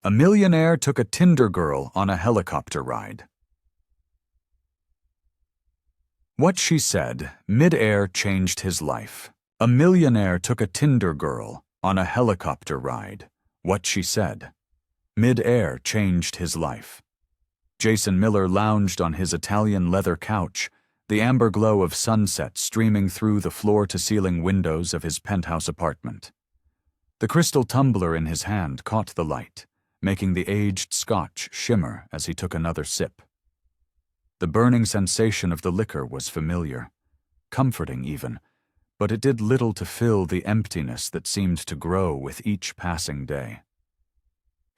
A millionaire took a Tinder girl on a helicopter ride. What she said, mid-air changed his life. A millionaire took a Tinder girl on a helicopter ride. What she said, mid-air changed his life. Jason Miller lounged on his Italian leather couch, the amber glow of sunset streaming through the floor-to-ceiling windows of his penthouse apartment. The crystal tumbler in his hand caught the light, making the aged scotch shimmer as he took another sip. The burning sensation of the liquor was familiar, comforting even, but it did little to fill the emptiness that seemed to grow with each passing day.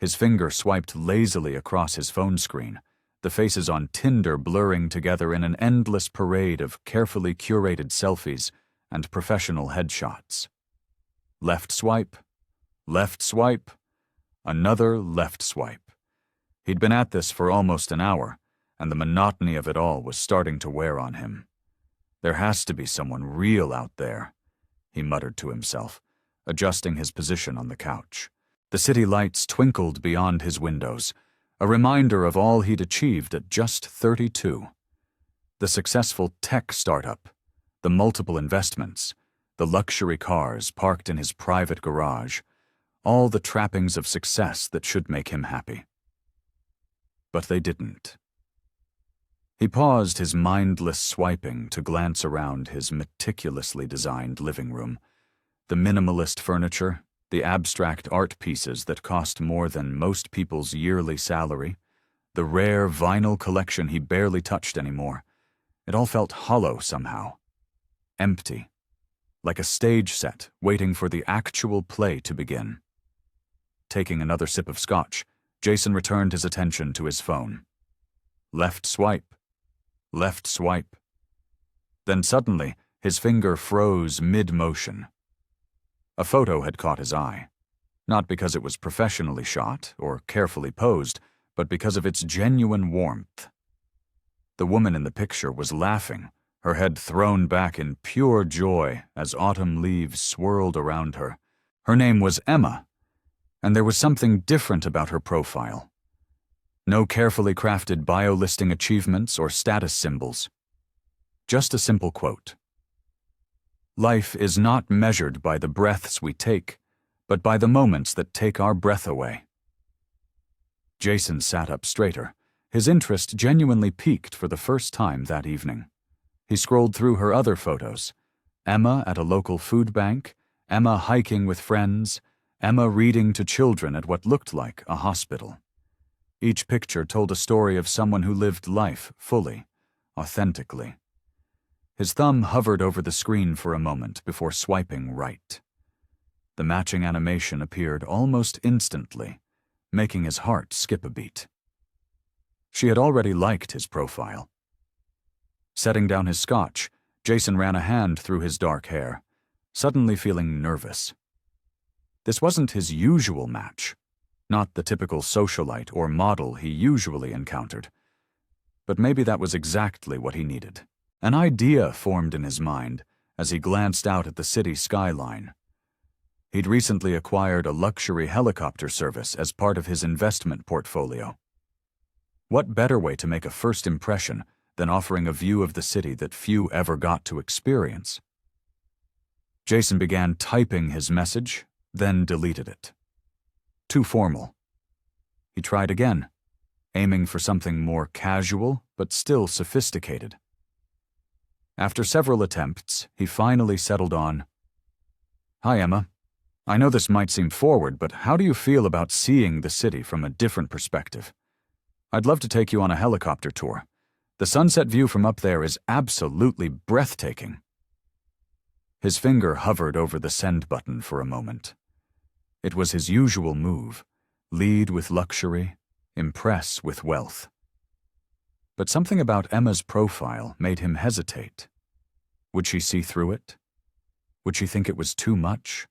His finger swiped lazily across his phone screen, the faces on Tinder blurring together in an endless parade of carefully curated selfies and professional headshots. Left swipe, another left swipe. He'd been at this for almost an hour, and the monotony of it all was starting to wear on him. There has to be someone real out there, he muttered to himself, adjusting his position on the couch. The city lights twinkled beyond his windows, a reminder of all he'd achieved at just 32. The successful tech startup, the multiple investments, the luxury cars parked in his private garage, all the trappings of success that should make him happy. But they didn't. He paused his mindless swiping to glance around his meticulously designed living room, the minimalist furniture, the abstract art pieces that cost more than most people's yearly salary, the rare vinyl collection he barely touched anymore. It all felt hollow somehow, empty, like a stage set waiting for the actual play to begin. Taking another sip of scotch, Jason returned his attention to his phone. Left swipe. Then suddenly, his finger froze mid-motion. A photo had caught his eye, not because it was professionally shot or carefully posed, but because of its genuine warmth. The woman in the picture was laughing, her head thrown back in pure joy as autumn leaves swirled around her. Her name was Emma, and there was something different about her profile. No carefully crafted bio-listing achievements or status symbols. Just a simple quote. Life is not measured by the breaths we take, but by the moments that take our breath away. Jason sat up straighter, his interest genuinely piqued for the first time that evening. He scrolled through her other photos. Emma at a local food bank, Emma hiking with friends, Emma reading to children at what looked like a hospital. Each picture told a story of someone who lived life fully, authentically. His thumb hovered over the screen for a moment before swiping right. The matching animation appeared almost instantly, making his heart skip a beat. She had already liked his profile. Setting down his scotch, Jason ran a hand through his dark hair, suddenly feeling nervous. This wasn't his usual match, not the typical socialite or model he usually encountered. But maybe that was exactly what he needed. An idea formed in his mind as he glanced out at the city skyline. He'd recently acquired a luxury helicopter service as part of his investment portfolio. What better way to make a first impression than offering a view of the city that few ever got to experience? Jason began typing his message, then deleted it. Too formal. He tried again, aiming for something more casual but still sophisticated. After several attempts, he finally settled on, "Hi, Emma. I know this might seem forward, but how do you feel about seeing the city from a different perspective? I'd love to take you on a helicopter tour. The sunset view from up there is absolutely breathtaking." His finger hovered over the send button for a moment. It was his usual move, lead with luxury, impress with wealth. But something about Emma's profile made him hesitate. Would she see through it? Would she think it was too much?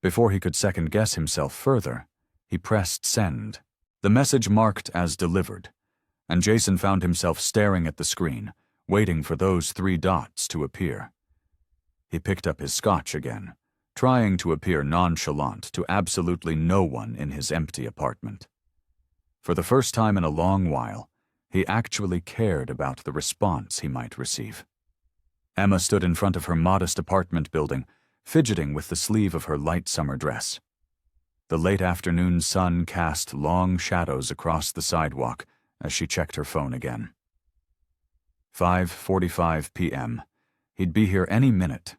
Before he could second-guess himself further, he pressed send. The message marked as delivered, and Jason found himself staring at the screen, waiting for those 3 dots to appear. He picked up his scotch again, trying to appear nonchalant to absolutely no one in his empty apartment. For the first time in a long while, he actually cared about the response he might receive. Emma stood in front of her modest apartment building, fidgeting with the sleeve of her light summer dress. The late afternoon sun cast long shadows across the sidewalk as she checked her phone again. 5:45 p.m. He'd be here any minute.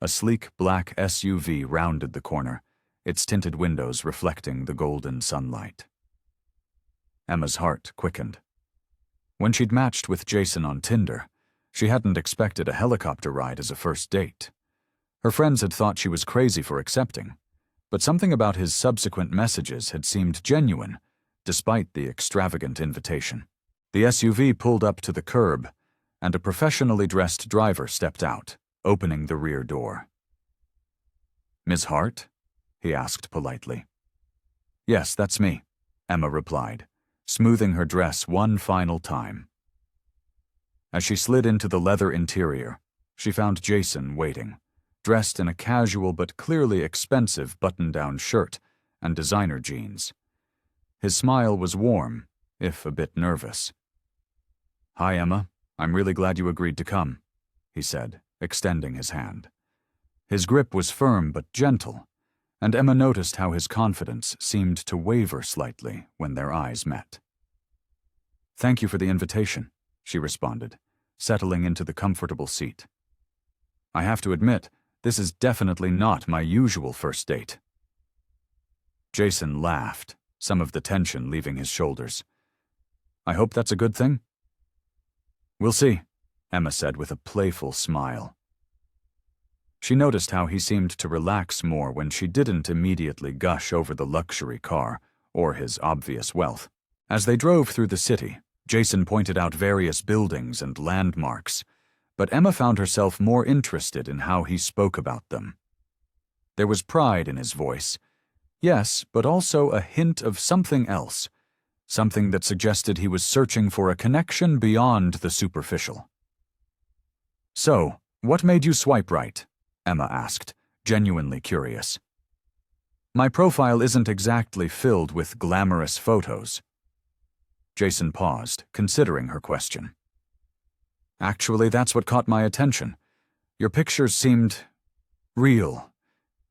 A sleek black SUV rounded the corner, its tinted windows reflecting the golden sunlight. Emma's heart quickened. When she'd matched with Jason on Tinder, she hadn't expected a helicopter ride as a first date. Her friends had thought she was crazy for accepting, but something about his subsequent messages had seemed genuine, despite the extravagant invitation. The SUV pulled up to the curb, and a professionally dressed driver stepped out, opening the rear door. "Miss Hart?" he asked politely. "Yes, that's me," Emma replied, smoothing her dress one final time. As she slid into the leather interior, she found Jason waiting, dressed in a casual but clearly expensive button-down shirt and designer jeans. His smile was warm, if a bit nervous. "Hi, Emma. I'm really glad you agreed to come," he said, extending his hand. His grip was firm but gentle, and Emma noticed how his confidence seemed to waver slightly when their eyes met. "Thank you for the invitation," she responded, settling into the comfortable seat. "I have to admit, this is definitely not my usual first date." Jason laughed, some of the tension leaving his shoulders. "I hope that's a good thing?" "We'll see," Emma said with a playful smile. She noticed how he seemed to relax more when she didn't immediately gush over the luxury car or his obvious wealth. As they drove through the city, Jason pointed out various buildings and landmarks, but Emma found herself more interested in how he spoke about them. There was pride in his voice, yes, but also a hint of something else, something that suggested he was searching for a connection beyond the superficial. "So, what made you swipe right?" Emma asked, genuinely curious. "My profile isn't exactly filled with glamorous photos." Jason paused, considering her question. "Actually, that's what caught my attention. Your pictures seemed real,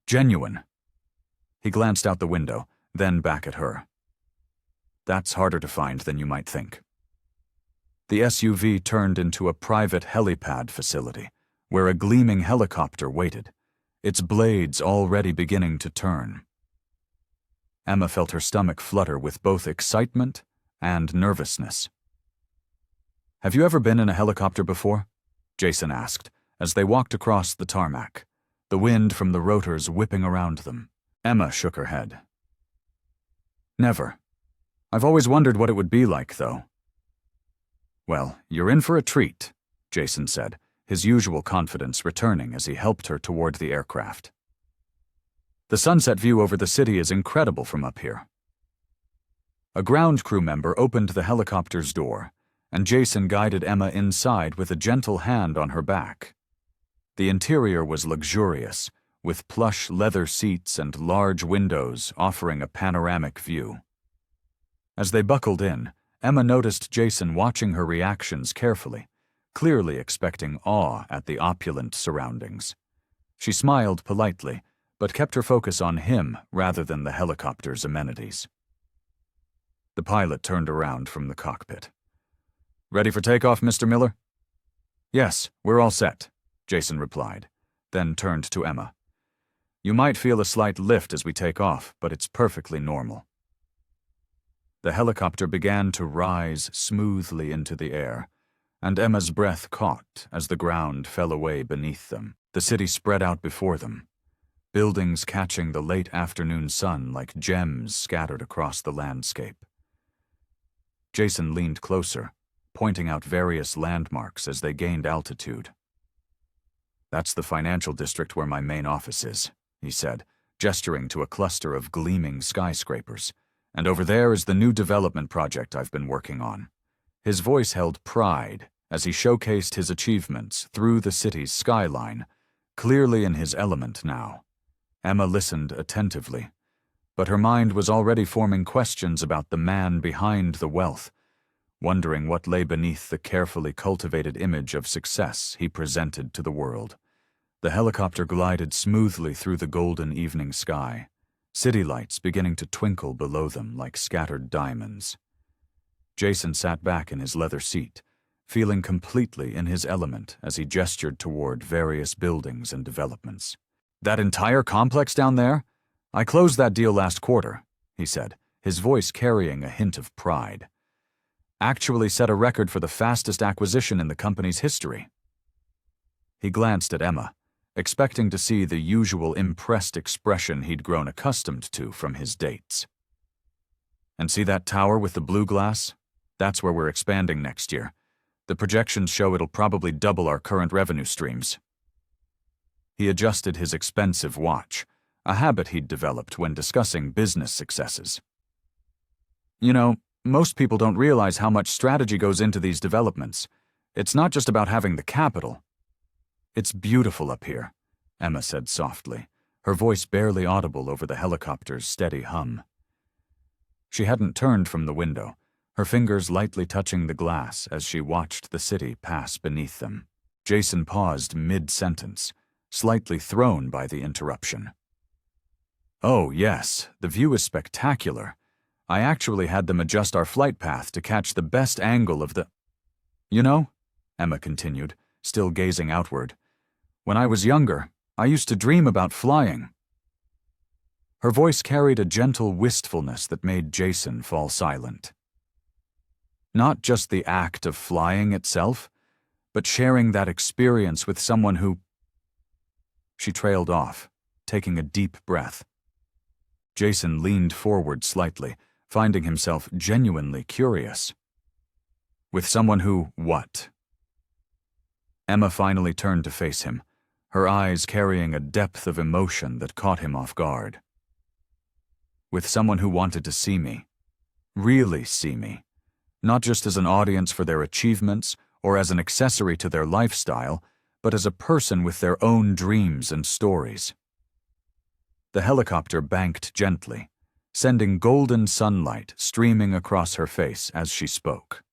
genuine." He glanced out the window, then back at her. "That's harder to find than you might think." The SUV turned into a private helipad facility, where a gleaming helicopter waited, its blades already beginning to turn. Emma felt her stomach flutter with both excitement and nervousness. "Have you ever been in a helicopter before?" Jason asked, as they walked across the tarmac, the wind from the rotors whipping around them. Emma shook her head. "Never. I've always wondered what it would be like, though." "Well, you're in for a treat," Jason said, his usual confidence returning as he helped her toward the aircraft. "The sunset view over the city is incredible from up here." A ground crew member opened the helicopter's door, and Jason guided Emma inside with a gentle hand on her back. The interior was luxurious, with plush leather seats and large windows offering a panoramic view. As they buckled in, Emma noticed Jason watching her reactions carefully, clearly expecting awe at the opulent surroundings. She smiled politely, but kept her focus on him rather than the helicopter's amenities. The pilot turned around from the cockpit. "Ready for takeoff, Mr. Miller?" "Yes, we're all set," Jason replied, then turned to Emma. "You might feel a slight lift as we take off, but it's perfectly normal." The helicopter began to rise smoothly into the air, and Emma's breath caught as the ground fell away beneath them. The city spread out before them, buildings catching the late afternoon sun like gems scattered across the landscape. Jason leaned closer, pointing out various landmarks as they gained altitude. "That's the financial district where my main office is," he said, gesturing to a cluster of gleaming skyscrapers. "And over there is the new development project I've been working on." His voice held pride as he showcased his achievements through the city's skyline, clearly in his element now. Emma listened attentively, but her mind was already forming questions about the man behind the wealth, wondering what lay beneath the carefully cultivated image of success he presented to the world. The helicopter glided smoothly through the golden evening sky, city lights beginning to twinkle below them like scattered diamonds. Jason sat back in his leather seat, feeling completely in his element as he gestured toward various buildings and developments. "That entire complex down there? I closed that deal last quarter," he said, his voice carrying a hint of pride. "Actually set a record for the fastest acquisition in the company's history." He glanced at Emma, expecting to see the usual impressed expression he'd grown accustomed to from his dates. "And see that tower with the blue glass? That's where we're expanding next year. The projections show it'll probably double our current revenue streams." He adjusted his expensive watch, a habit he'd developed when discussing business successes. "You know, most people don't realize how much strategy goes into these developments. It's not just about having the capital." "It's beautiful up here," Emma said softly, her voice barely audible over the helicopter's steady hum. She hadn't turned from the window, her fingers lightly touching the glass as she watched the city pass beneath them. Jason paused mid-sentence, slightly thrown by the interruption. "Oh, yes, the view is spectacular. I actually had them adjust our flight path to catch the best angle of the—" "You know," Emma continued, still gazing outward, "when I was younger, I used to dream about flying." Her voice carried a gentle wistfulness that made Jason fall silent. Not just the act of flying itself, but sharing that experience with someone who— She trailed off, taking a deep breath. Jason leaned forward slightly, finding himself genuinely curious. "With someone who, what?" Emma finally turned to face him, her eyes carrying a depth of emotion that caught him off guard. "With someone who wanted to see me. Really see me. Not just as an audience for their achievements or as an accessory to their lifestyle, but as a person with their own dreams and stories." The helicopter banked gently, sending golden sunlight streaming across her face as she spoke.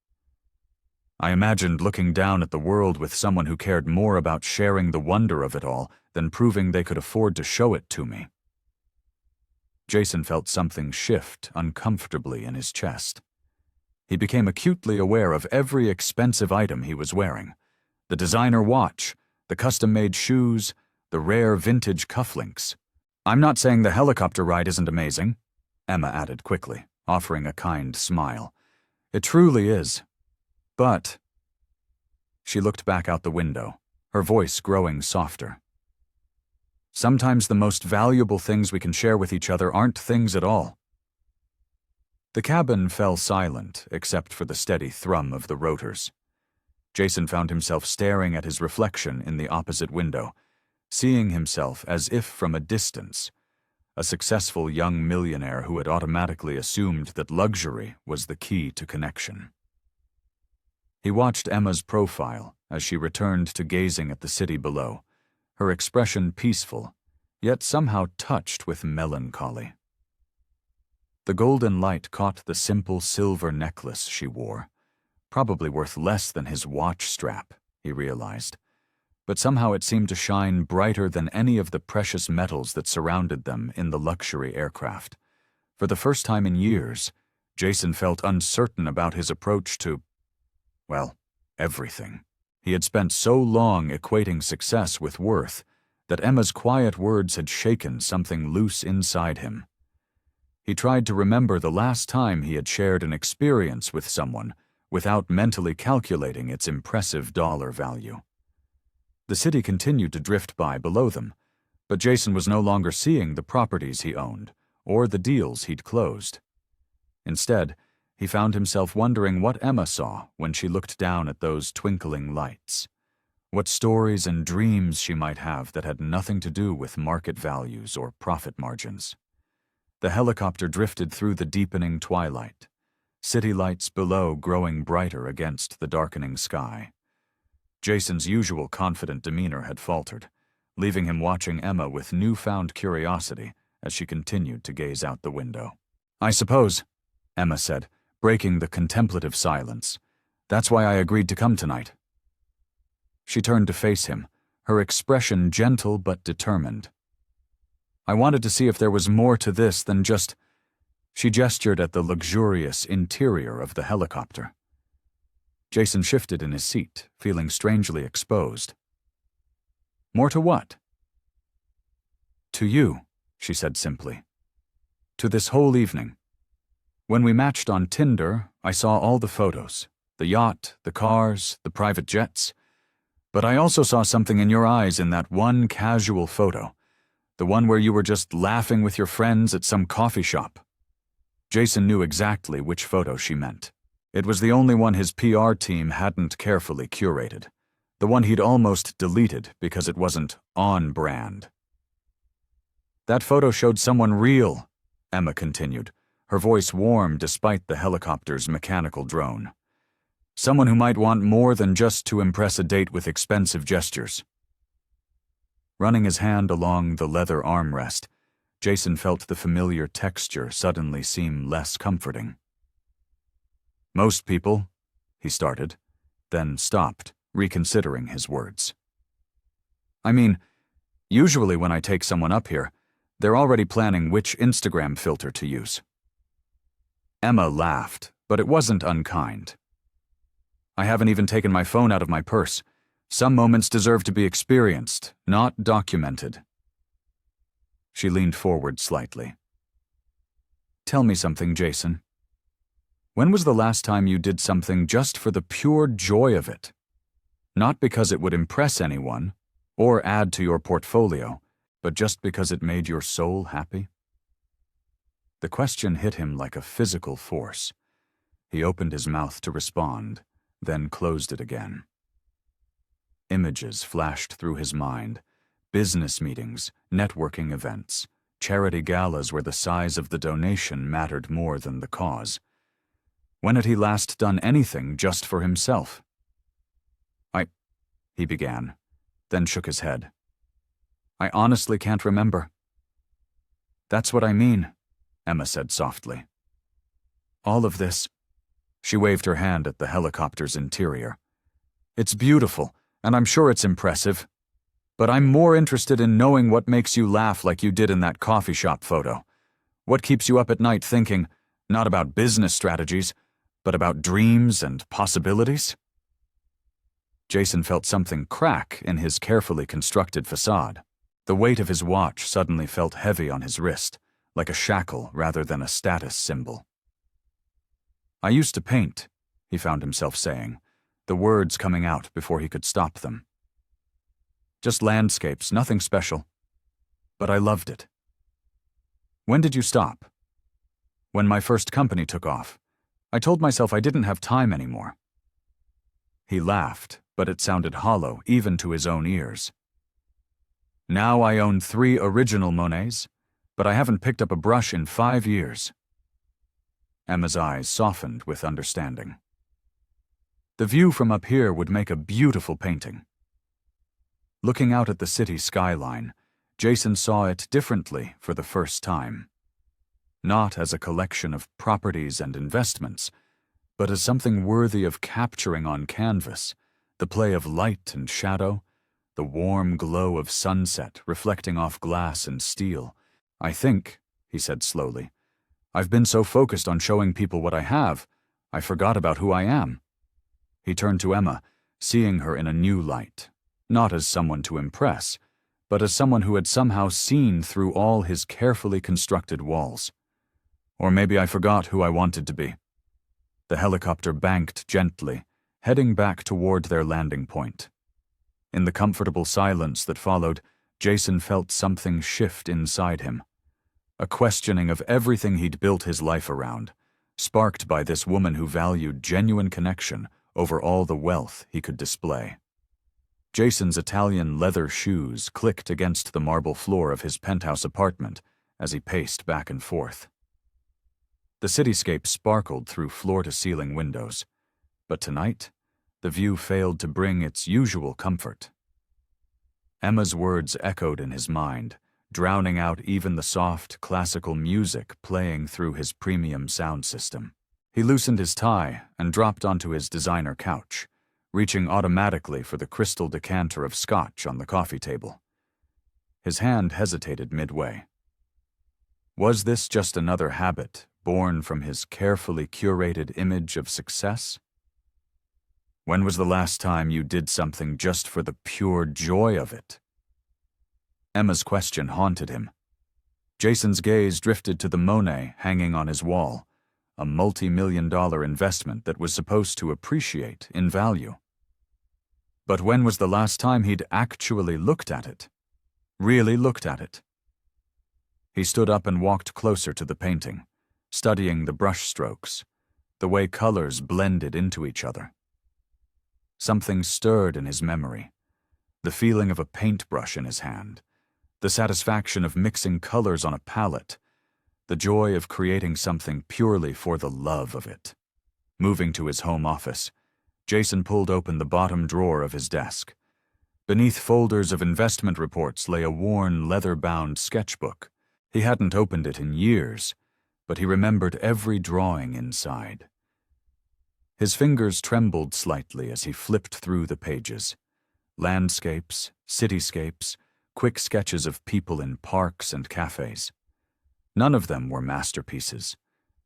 "I imagined looking down at the world with someone who cared more about sharing the wonder of it all than proving they could afford to show it to me." Jason felt something shift uncomfortably in his chest. He became acutely aware of every expensive item he was wearing: the designer watch, the custom-made shoes, the rare vintage cufflinks. "I'm not saying the helicopter ride isn't amazing," Emma added quickly, offering a kind smile. "It truly is. But—" She looked back out the window, her voice growing softer. "Sometimes the most valuable things we can share with each other aren't things at all." The cabin fell silent except for the steady thrum of the rotors. Jason found himself staring at his reflection in the opposite window, seeing himself as if from a distance, a successful young millionaire who had automatically assumed that luxury was the key to connection. He watched Emma's profile as she returned to gazing at the city below, her expression peaceful, yet somehow touched with melancholy. The golden light caught the simple silver necklace she wore, probably worth less than his watch strap, he realized, but somehow it seemed to shine brighter than any of the precious metals that surrounded them in the luxury aircraft. For the first time in years, Jason felt uncertain about his approach to, well, everything. He had spent so long equating success with worth that Emma's quiet words had shaken something loose inside him. He tried to remember the last time he had shared an experience with someone without mentally calculating its impressive dollar value. The city continued to drift by below them, but Jason was no longer seeing the properties he owned or the deals he'd closed. Instead, he found himself wondering what Emma saw when she looked down at those twinkling lights. What stories and dreams she might have that had nothing to do with market values or profit margins. The helicopter drifted through the deepening twilight, city lights below growing brighter against the darkening sky. Jason's usual confident demeanor had faltered, leaving him watching Emma with newfound curiosity as she continued to gaze out the window. "I suppose," Emma said, breaking the contemplative silence, "that's why I agreed to come tonight." She turned to face him, her expression gentle but determined. "I wanted to see if there was more to this than just—" She gestured at the luxurious interior of the helicopter. Jason shifted in his seat, feeling strangely exposed. "More to what?" "To you," she said simply. "To this whole evening. When we matched on Tinder, I saw all the photos, the yacht, the cars, the private jets. But I also saw something in your eyes in that one casual photo, the one where you were just laughing with your friends at some coffee shop." Jason knew exactly which photo she meant. It was the only one his PR team hadn't carefully curated, the one he'd almost deleted because it wasn't on brand. "That photo showed someone real," Emma continued, her voice warm despite the helicopter's mechanical drone. "Someone who might want more than just to impress a date with expensive gestures." Running his hand along the leather armrest, Jason felt the familiar texture suddenly seem less comforting. "Most people," he started, then stopped, reconsidering his words. "I mean, usually when I take someone up here, they're already planning which Instagram filter to use." Emma laughed, but it wasn't unkind. "I haven't even taken my phone out of my purse. Some moments deserve to be experienced, not documented." She leaned forward slightly. "Tell me something, Jason. When was the last time you did something just for the pure joy of it? Not because it would impress anyone or add to your portfolio, but just because it made your soul happy?" The question hit him like a physical force. He opened his mouth to respond, then closed it again. Images flashed through his mind. Business meetings, networking events, charity galas where the size of the donation mattered more than the cause. When had he last done anything just for himself? He began, then shook his head. "I honestly can't remember." "That's what I mean," Emma said softly. "All of this," she waved her hand at the helicopter's interior. "It's beautiful, and I'm sure it's impressive. But I'm more interested in knowing what makes you laugh like you did in that coffee shop photo. What keeps you up at night thinking, not about business strategies, but about dreams and possibilities?" Jason felt something crack in his carefully constructed facade. The weight of his watch suddenly felt heavy on his wrist, like a shackle rather than a status symbol. "I used to paint," he found himself saying, the words coming out before he could stop them. "Just landscapes, nothing special. But I loved it." "When did you stop?" "When my first company took off. I told myself I didn't have time anymore." He laughed, but it sounded hollow even to his own ears. "Now I own 3 original Monets, but I haven't picked up a brush in 5 years." Emma's eyes softened with understanding. "The view from up here would make a beautiful painting." Looking out at the city skyline, Jason saw it differently for the first time. Not as a collection of properties and investments, but as something worthy of capturing on canvas, the play of light and shadow, the warm glow of sunset reflecting off glass and steel. "I think," he said slowly, "I've been so focused on showing people what I have, I forgot about who I am." He turned to Emma, seeing her in a new light. Not as someone to impress, but as someone who had somehow seen through all his carefully constructed walls. "Or maybe I forgot who I wanted to be." The helicopter banked gently, heading back toward their landing point. In the comfortable silence that followed, Jason felt something shift inside him. A questioning of everything he'd built his life around, sparked by this woman who valued genuine connection over all the wealth he could display. Jason's Italian leather shoes clicked against the marble floor of his penthouse apartment as he paced back and forth. The cityscape sparkled through floor-to-ceiling windows, but tonight, the view failed to bring its usual comfort. Emma's words echoed in his mind, drowning out even the soft, classical music playing through his premium sound system. He loosened his tie and dropped onto his designer couch, reaching automatically for the crystal decanter of scotch on the coffee table. His hand hesitated midway. Was this just another habit born from his carefully curated image of success? When was the last time you did something just for the pure joy of it? Emma's question haunted him. Jason's gaze drifted to the Monet hanging on his wall, a multi-million-dollar investment that was supposed to appreciate in value. But when was the last time he'd actually looked at it? Really looked at it? He stood up and walked closer to the painting, studying the brushstrokes, the way colors blended into each other. Something stirred in his memory, the feeling of a paintbrush in his hand, the satisfaction of mixing colors on a palette, the joy of creating something purely for the love of it. Moving to his home office, Jason pulled open the bottom drawer of his desk. Beneath folders of investment reports lay a worn, leather-bound sketchbook. He hadn't opened it in years, but he remembered every drawing inside. His fingers trembled slightly as he flipped through the pages. Landscapes, cityscapes, quick sketches of people in parks and cafes. None of them were masterpieces,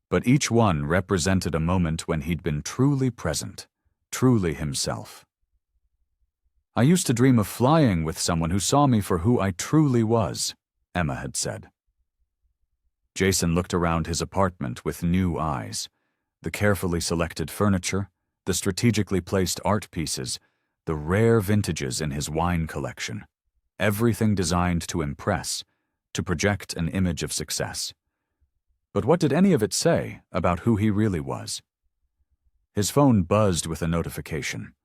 but each one represented a moment when he'd been truly present, truly himself. "I used to dream of flying with someone who saw me for who I truly was," Emma had said. Jason looked around his apartment with new eyes. The carefully selected furniture, the strategically placed art pieces, the rare vintages in his wine collection. Everything designed to impress, to project an image of success. But what did any of it say about who he really was? His phone buzzed with a notification.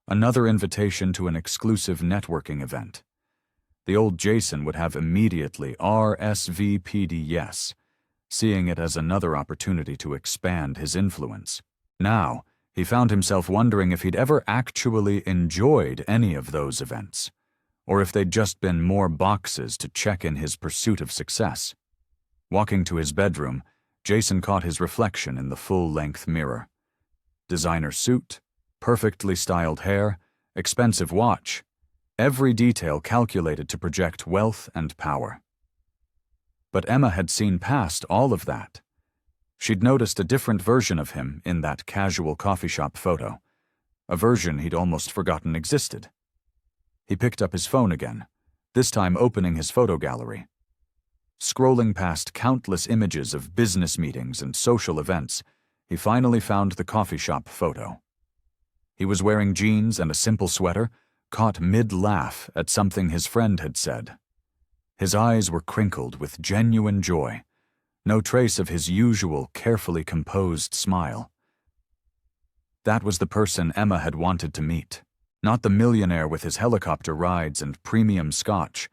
Another invitation to an exclusive networking event. The old Jason would have immediately RSVP'd yes, seeing it as another opportunity to expand his influence. Now, he found himself wondering if he'd ever actually enjoyed any of those events, or if they'd just been more boxes to check in his pursuit of success. Walking to his bedroom, Jason caught his reflection in the full-length mirror. Designer suit, perfectly styled hair, expensive watch, every detail calculated to project wealth and power. But Emma had seen past all of that. She'd noticed a different version of him in that casual coffee shop photo, a version he'd almost forgotten existed. He picked up his phone again, this time opening his photo gallery. Scrolling past countless images of business meetings and social events, he finally found the coffee shop photo. He was wearing jeans and a simple sweater, caught mid-laugh at something his friend had said. His eyes were crinkled with genuine joy, no trace of his usual carefully composed smile. That was the person Emma had wanted to meet, not the millionaire with his helicopter rides and premium scotch,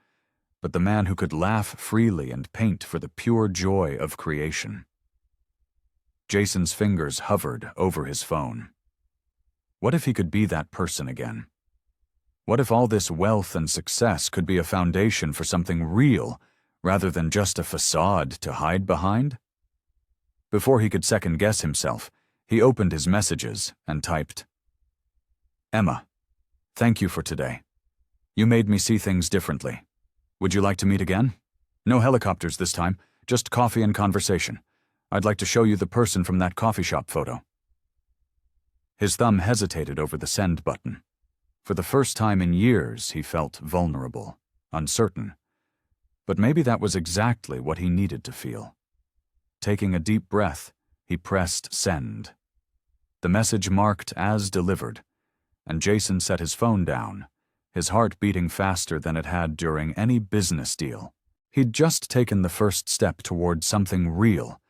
but the man who could laugh freely and paint for the pure joy of creation. Jason's fingers hovered over his phone. What if he could be that person again? What if all this wealth and success could be a foundation for something real, rather than just a facade to hide behind? Before he could second-guess himself, he opened his messages and typed, "Emma, thank you for today. You made me see things differently. Would you like to meet again? No helicopters this time, just coffee and conversation. I'd like to show you the person from that coffee shop photo." His thumb hesitated over the send button. For the first time in years, he felt vulnerable, uncertain. But maybe that was exactly what he needed to feel. Taking a deep breath, he pressed send. The message marked as delivered, and Jason set his phone down, his heart beating faster than it had during any business deal. He'd just taken the first step toward something real,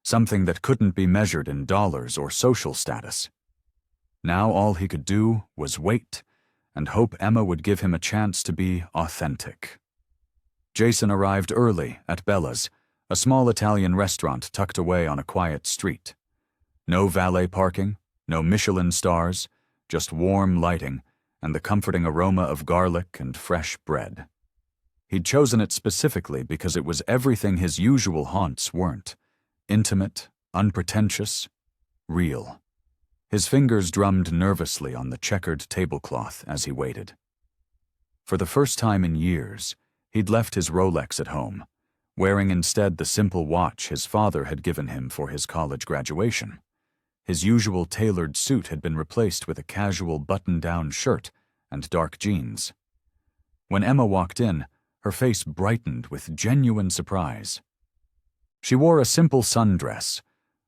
something that couldn't be measured in dollars or social status. Now all he could do was wait and hope Emma would give him a chance to be authentic. Jason arrived early at Bella's, a small Italian restaurant tucked away on a quiet street. No valet parking, no Michelin stars, just warm lighting and the comforting aroma of garlic and fresh bread. He'd chosen it specifically because it was everything his usual haunts weren't: intimate, unpretentious, real. His fingers drummed nervously on the checkered tablecloth as he waited. For the first time in years, he'd left his Rolex at home, wearing instead the simple watch his father had given him for his college graduation. His usual tailored suit had been replaced with a casual button-down shirt and dark jeans. When Emma walked in, her face brightened with genuine surprise. She wore a simple sundress,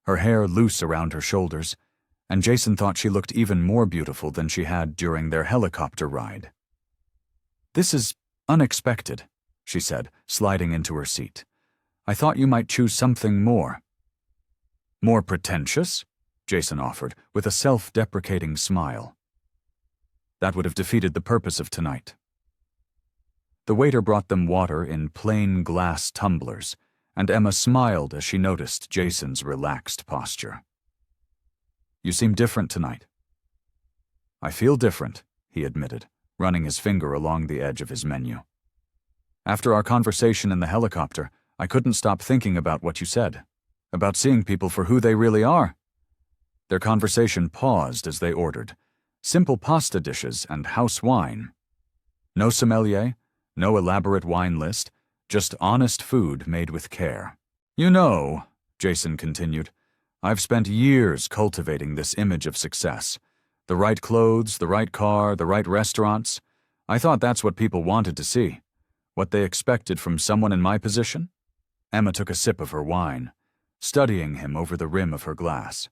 her hair loose around her shoulders, and Jason thought she looked even more beautiful than she had during their helicopter ride. "This is unexpected," she said, sliding into her seat. "I thought you might choose something more." "More pretentious?" Jason offered, with a self-deprecating smile. "That would have defeated the purpose of tonight." The waiter brought them water in plain glass tumblers, and Emma smiled as she noticed Jason's relaxed posture. "You seem different tonight." "I feel different," he admitted, running his finger along the edge of his menu. "After our conversation in the helicopter, I couldn't stop thinking about what you said, about seeing people for who they really are." Their conversation paused as they ordered simple pasta dishes and house wine. No sommelier, no elaborate wine list, just honest food made with care. "You know," Jason continued, "I've spent years cultivating this image of success. The right clothes, the right car, the right restaurants. I thought that's what people wanted to see, what they expected from someone in my position." Emma took a sip of her wine, studying him over the rim of her glass.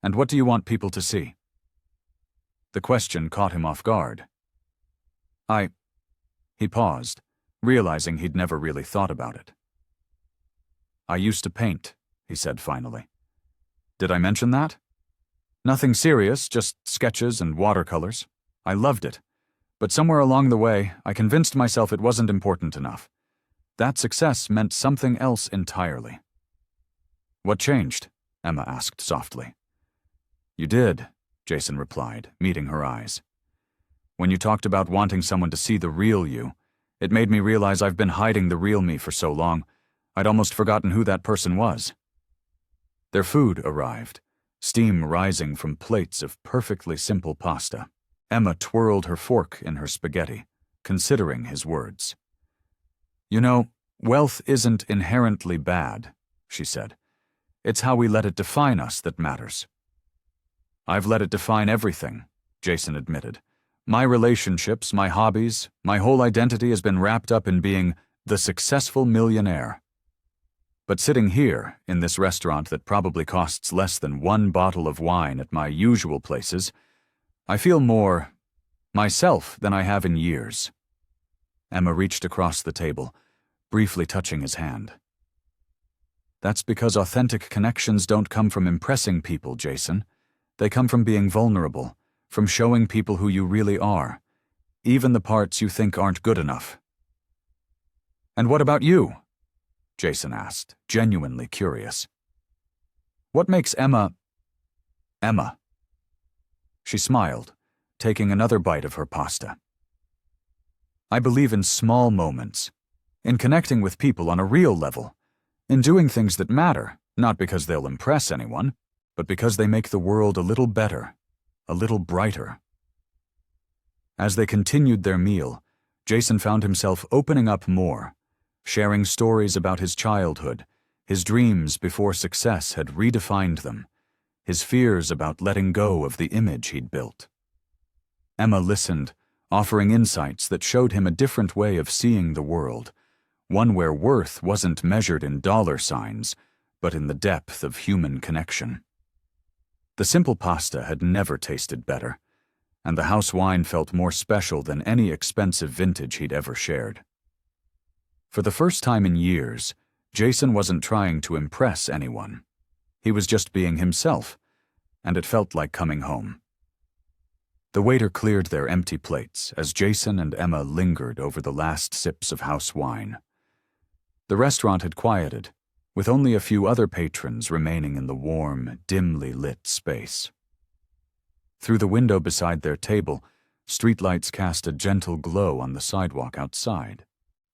"And what do you want people to see?" The question caught him off guard. He paused, realizing he'd never really thought about it. "I used to paint," he said finally. "Did I mention that?" "Nothing serious, just sketches and watercolors. I loved it. But somewhere along the way, I convinced myself it wasn't important enough. That success meant something else entirely." "What changed?" Emma asked softly. "You did," Jason replied, meeting her eyes. "When you talked about wanting someone to see the real you, it made me realize I've been hiding the real me for so long, I'd almost forgotten who that person was." Their food arrived, steam rising from plates of perfectly simple pasta. Emma twirled her fork in her spaghetti, considering his words. "You know, wealth isn't inherently bad," she said. "It's how we let it define us that matters." "I've let it define everything," Jason admitted. "My relationships, my hobbies, my whole identity has been wrapped up in being the successful millionaire. But sitting here, in this restaurant that probably costs less than one bottle of wine at my usual places, I feel more myself than I have in years." Emma reached across the table, briefly touching his hand. "That's because authentic connections don't come from impressing people, Jason. They come from being vulnerable, from showing people who you really are, even the parts you think aren't good enough." "And what about you?" Jason asked, genuinely curious. "What makes Emma?" She smiled, taking another bite of her pasta. "I believe in small moments, in connecting with people on a real level, in doing things that matter, not because they'll impress anyone, but because they make the world a little better, a little brighter." As they continued their meal, Jason found himself opening up more, sharing stories about his childhood, his dreams before success had redefined them, his fears about letting go of the image he'd built. Emma listened, offering insights that showed him a different way of seeing the world, one where worth wasn't measured in dollar signs, but in the depth of human connection. The simple pasta had never tasted better, and the house wine felt more special than any expensive vintage he'd ever shared. For the first time in years, Jason wasn't trying to impress anyone. He was just being himself, and it felt like coming home. The waiter cleared their empty plates as Jason and Emma lingered over the last sips of house wine. The restaurant had quieted, with only a few other patrons remaining in the warm, dimly lit space. Through the window beside their table, Streetlights cast a gentle glow on the sidewalk outside.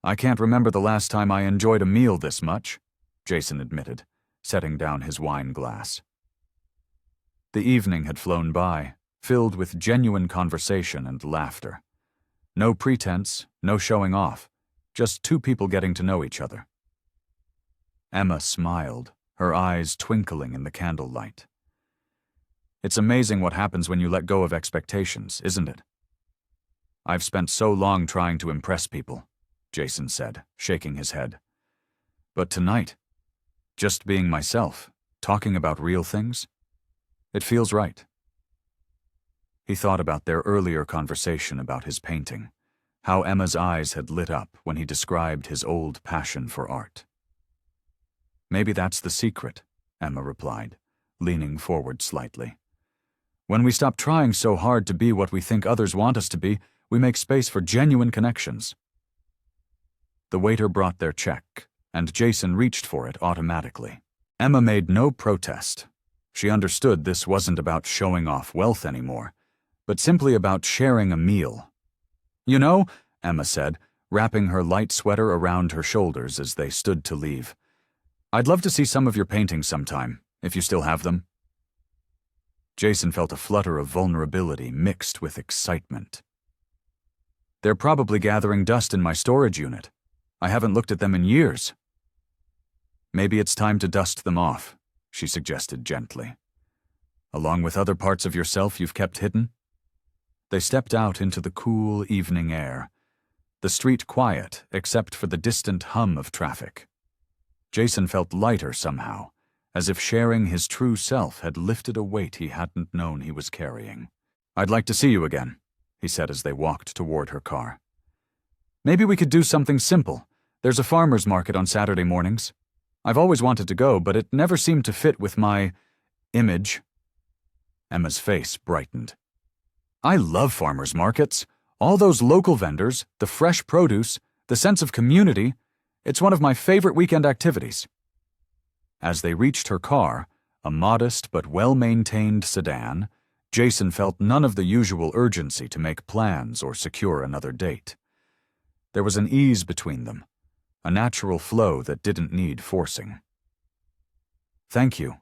"I can't remember the last time I enjoyed a meal this much," Jason admitted, setting down his wine glass. The evening had flown by, filled with genuine conversation and laughter. No pretense, no showing off, just two people getting to know each other. Emma smiled, her eyes twinkling in the candlelight. "It's amazing what happens when you let go of expectations, isn't it?" "I've spent so long trying to impress people," Jason said, shaking his head. "But tonight, just being myself, talking about real things, it feels right." He thought about their earlier conversation about his painting, how Emma's eyes had lit up when he described his old passion for art. "Maybe that's the secret," Emma replied, leaning forward slightly. "When we stop trying so hard to be what we think others want us to be, we make space for genuine connections." The waiter brought their check, and Jason reached for it automatically. Emma made no protest. She understood this wasn't about showing off wealth anymore, but simply about sharing a meal. "You know," Emma said, wrapping her light sweater around her shoulders as they stood to leave, "I'd love to see some of your paintings sometime, if you still have them." Jason felt a flutter of vulnerability mixed with excitement. "They're probably gathering dust in my storage unit. I haven't looked at them in years." "Maybe it's time to dust them off," she suggested gently. "Along with other parts of yourself you've kept hidden?" They stepped out into the cool evening air, the street quiet except for the distant hum of traffic. Jason felt lighter somehow, as if sharing his true self had lifted a weight he hadn't known he was carrying. "I'd like to see you again," he said as they walked toward her car. "Maybe we could do something simple. There's a farmer's market on Saturday mornings. I've always wanted to go, but it never seemed to fit with my image." Emma's face brightened. "I love farmers markets. All those local vendors, the fresh produce, the sense of community. It's one of my favorite weekend activities." As they reached her car, a modest but well-maintained sedan, Jason felt none of the usual urgency to make plans or secure another date. There was an ease between them, a natural flow that didn't need forcing. "Thank you,"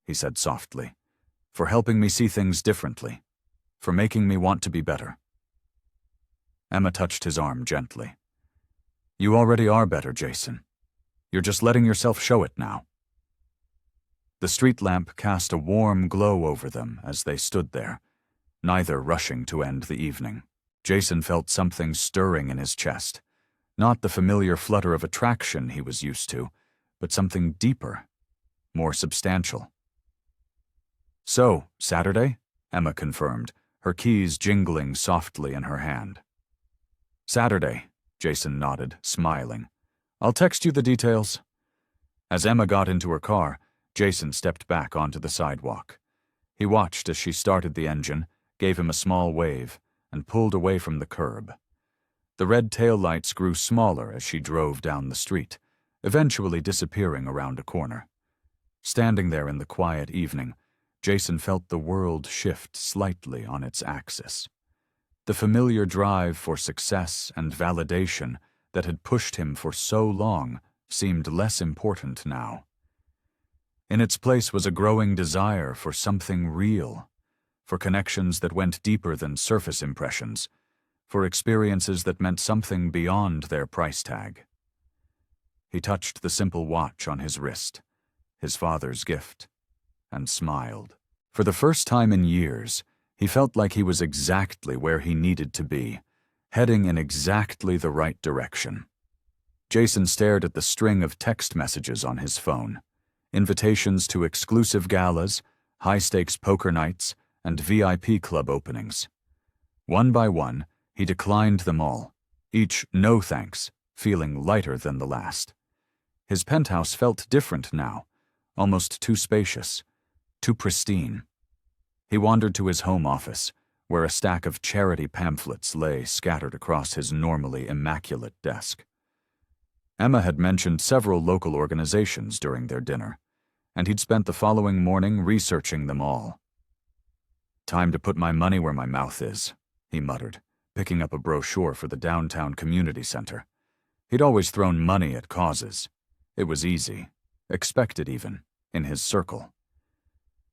he said softly, "for helping me see things differently, for making me want to be better." Emma touched his arm gently. "You already are better, Jason. You're just letting yourself show it now." The street lamp cast a warm glow over them as they stood there, neither rushing to end the evening. Jason felt something stirring in his chest, not the familiar flutter of attraction he was used to, but something deeper, more substantial. "So, Saturday?" Emma confirmed, her keys jingling softly in her hand. "Saturday," Jason nodded, smiling. "I'll text you the details." As Emma got into her car, Jason stepped back onto the sidewalk. He watched as she started the engine, gave him a small wave, and pulled away from the curb. The red taillights grew smaller as she drove down the street, eventually disappearing around a corner. Standing there in the quiet evening, Jason felt the world shift slightly on its axis. The familiar drive for success and validation that had pushed him for so long seemed less important now. In its place was a growing desire for something real, for connections that went deeper than surface impressions, for experiences that meant something beyond their price tag. He touched the simple watch on his wrist, his father's gift, and smiled. For the first time in years, he felt like he was exactly where he needed to be, heading in exactly the right direction. Jason stared at the string of text messages on his phone, invitations to exclusive galas, high-stakes poker nights, and VIP club openings. One by one, he declined them all, each no thanks, feeling lighter than the last. His penthouse felt different now, almost too spacious, too pristine. He wandered to his home office, where a stack of charity pamphlets lay scattered across his normally immaculate desk. Emma had mentioned several local organizations during their dinner, and he'd spent the following morning researching them all. "Time to put my money where my mouth is," he muttered, picking up a brochure for the downtown community center. He'd always thrown money at causes. It was easy, expected even, in his circle.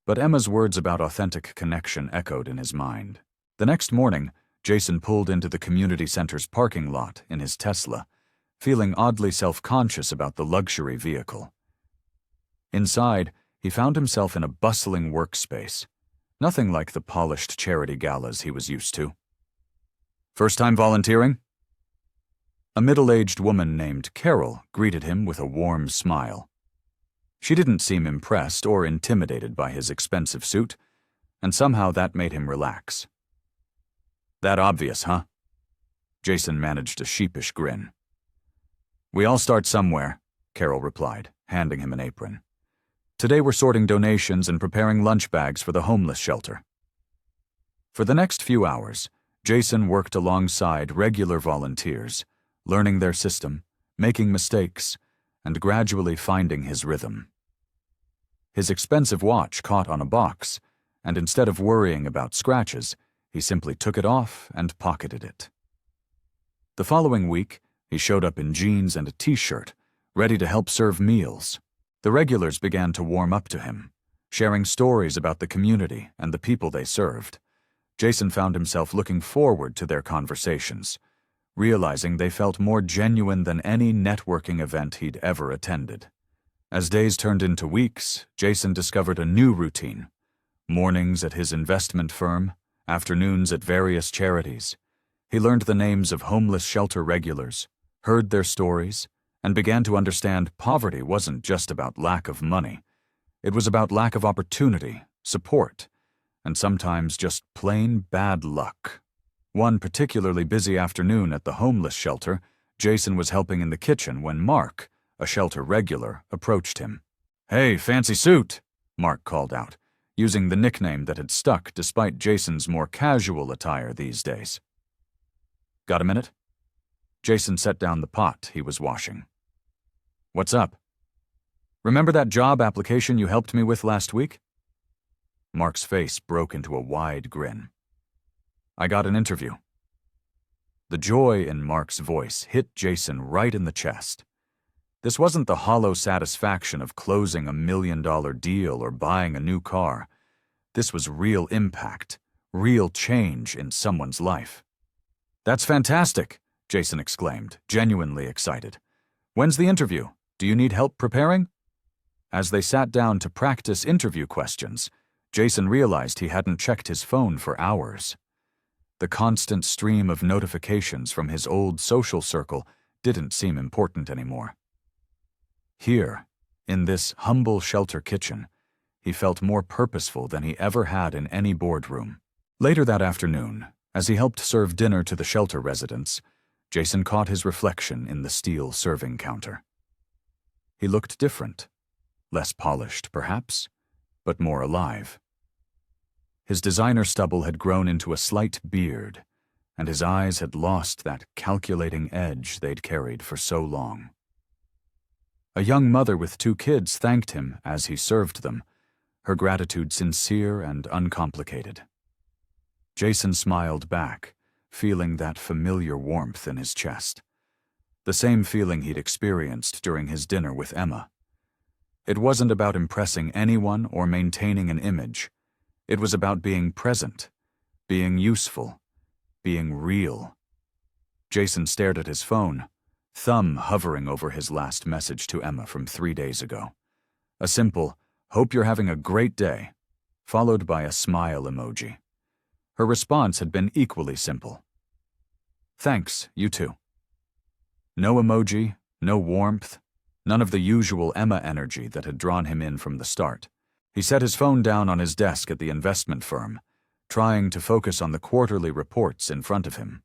But Emma's words about authentic connection echoed in his mind. The next morning, Jason pulled into the community center's parking lot in his Tesla, feeling oddly self-conscious about the luxury vehicle. Inside, he found himself in a bustling workspace, nothing like the polished charity galas he was used to. "First time volunteering?" A middle-aged woman named Carol greeted him with a warm smile. She didn't seem impressed or intimidated by his expensive suit, and somehow that made him relax. "That obvious, huh?" Jason managed a sheepish grin. "We all start somewhere," Carol replied, handing him an apron. "Today we're sorting donations and preparing lunch bags for the homeless shelter." For the next few hours, Jason worked alongside regular volunteers, learning their system, making mistakes, and gradually finding his rhythm. His expensive watch caught on a box, and instead of worrying about scratches, he simply took it off and pocketed it. The following week, he showed up in jeans and a t-shirt, ready to help serve meals. The regulars began to warm up to him, sharing stories about the community and the people they served. Jason found himself looking forward to their conversations, realizing they felt more genuine than any networking event he'd ever attended. As days turned into weeks, Jason discovered a new routine: mornings at his investment firm, afternoons at various charities. He learned the names of homeless shelter regulars, heard their stories, and began to understand poverty wasn't just about lack of money. It was about lack of opportunity, support, and sometimes just plain bad luck. One particularly busy afternoon at the homeless shelter, Jason was helping in the kitchen when Mark, a shelter regular, approached him. "Hey, fancy suit," Mark called out, using the nickname that had stuck despite Jason's more casual attire these days. "Got a minute?" Jason set down the pot he was washing. "What's up? Remember that job application you helped me with last week?" Mark's face broke into a wide grin. "I got an interview." The joy in Mark's voice hit Jason right in the chest. This wasn't the hollow satisfaction of closing $1 million deal or buying a new car. This was real impact, real change in someone's life. "That's fantastic," Jason exclaimed, genuinely excited. "When's the interview? Do you need help preparing?" As they sat down to practice interview questions, Jason realized he hadn't checked his phone for hours. The constant stream of notifications from his old social circle didn't seem important anymore. Here, in this humble shelter kitchen, he felt more purposeful than he ever had in any boardroom. Later that afternoon, as he helped serve dinner to the shelter residents, Jason caught his reflection in the steel serving counter. He looked different, less polished, perhaps, but more alive. His designer stubble had grown into a slight beard, and his eyes had lost that calculating edge they'd carried for so long. A young mother with 2 kids thanked him as he served them, her gratitude sincere and uncomplicated. Jason smiled back, feeling that familiar warmth in his chest, the same feeling he'd experienced during his dinner with Emma. It wasn't about impressing anyone or maintaining an image. It was about being present, being useful, being real. Jason stared at his phone, thumb hovering over his last message to Emma from 3 days ago. A simple, "Hope you're having a great day," followed by a smile emoji. Her response had been equally simple. "Thanks, you too." No emoji, no warmth, none of the usual Emma energy that had drawn him in from the start. He set his phone down on his desk at the investment firm, trying to focus on the quarterly reports in front of him.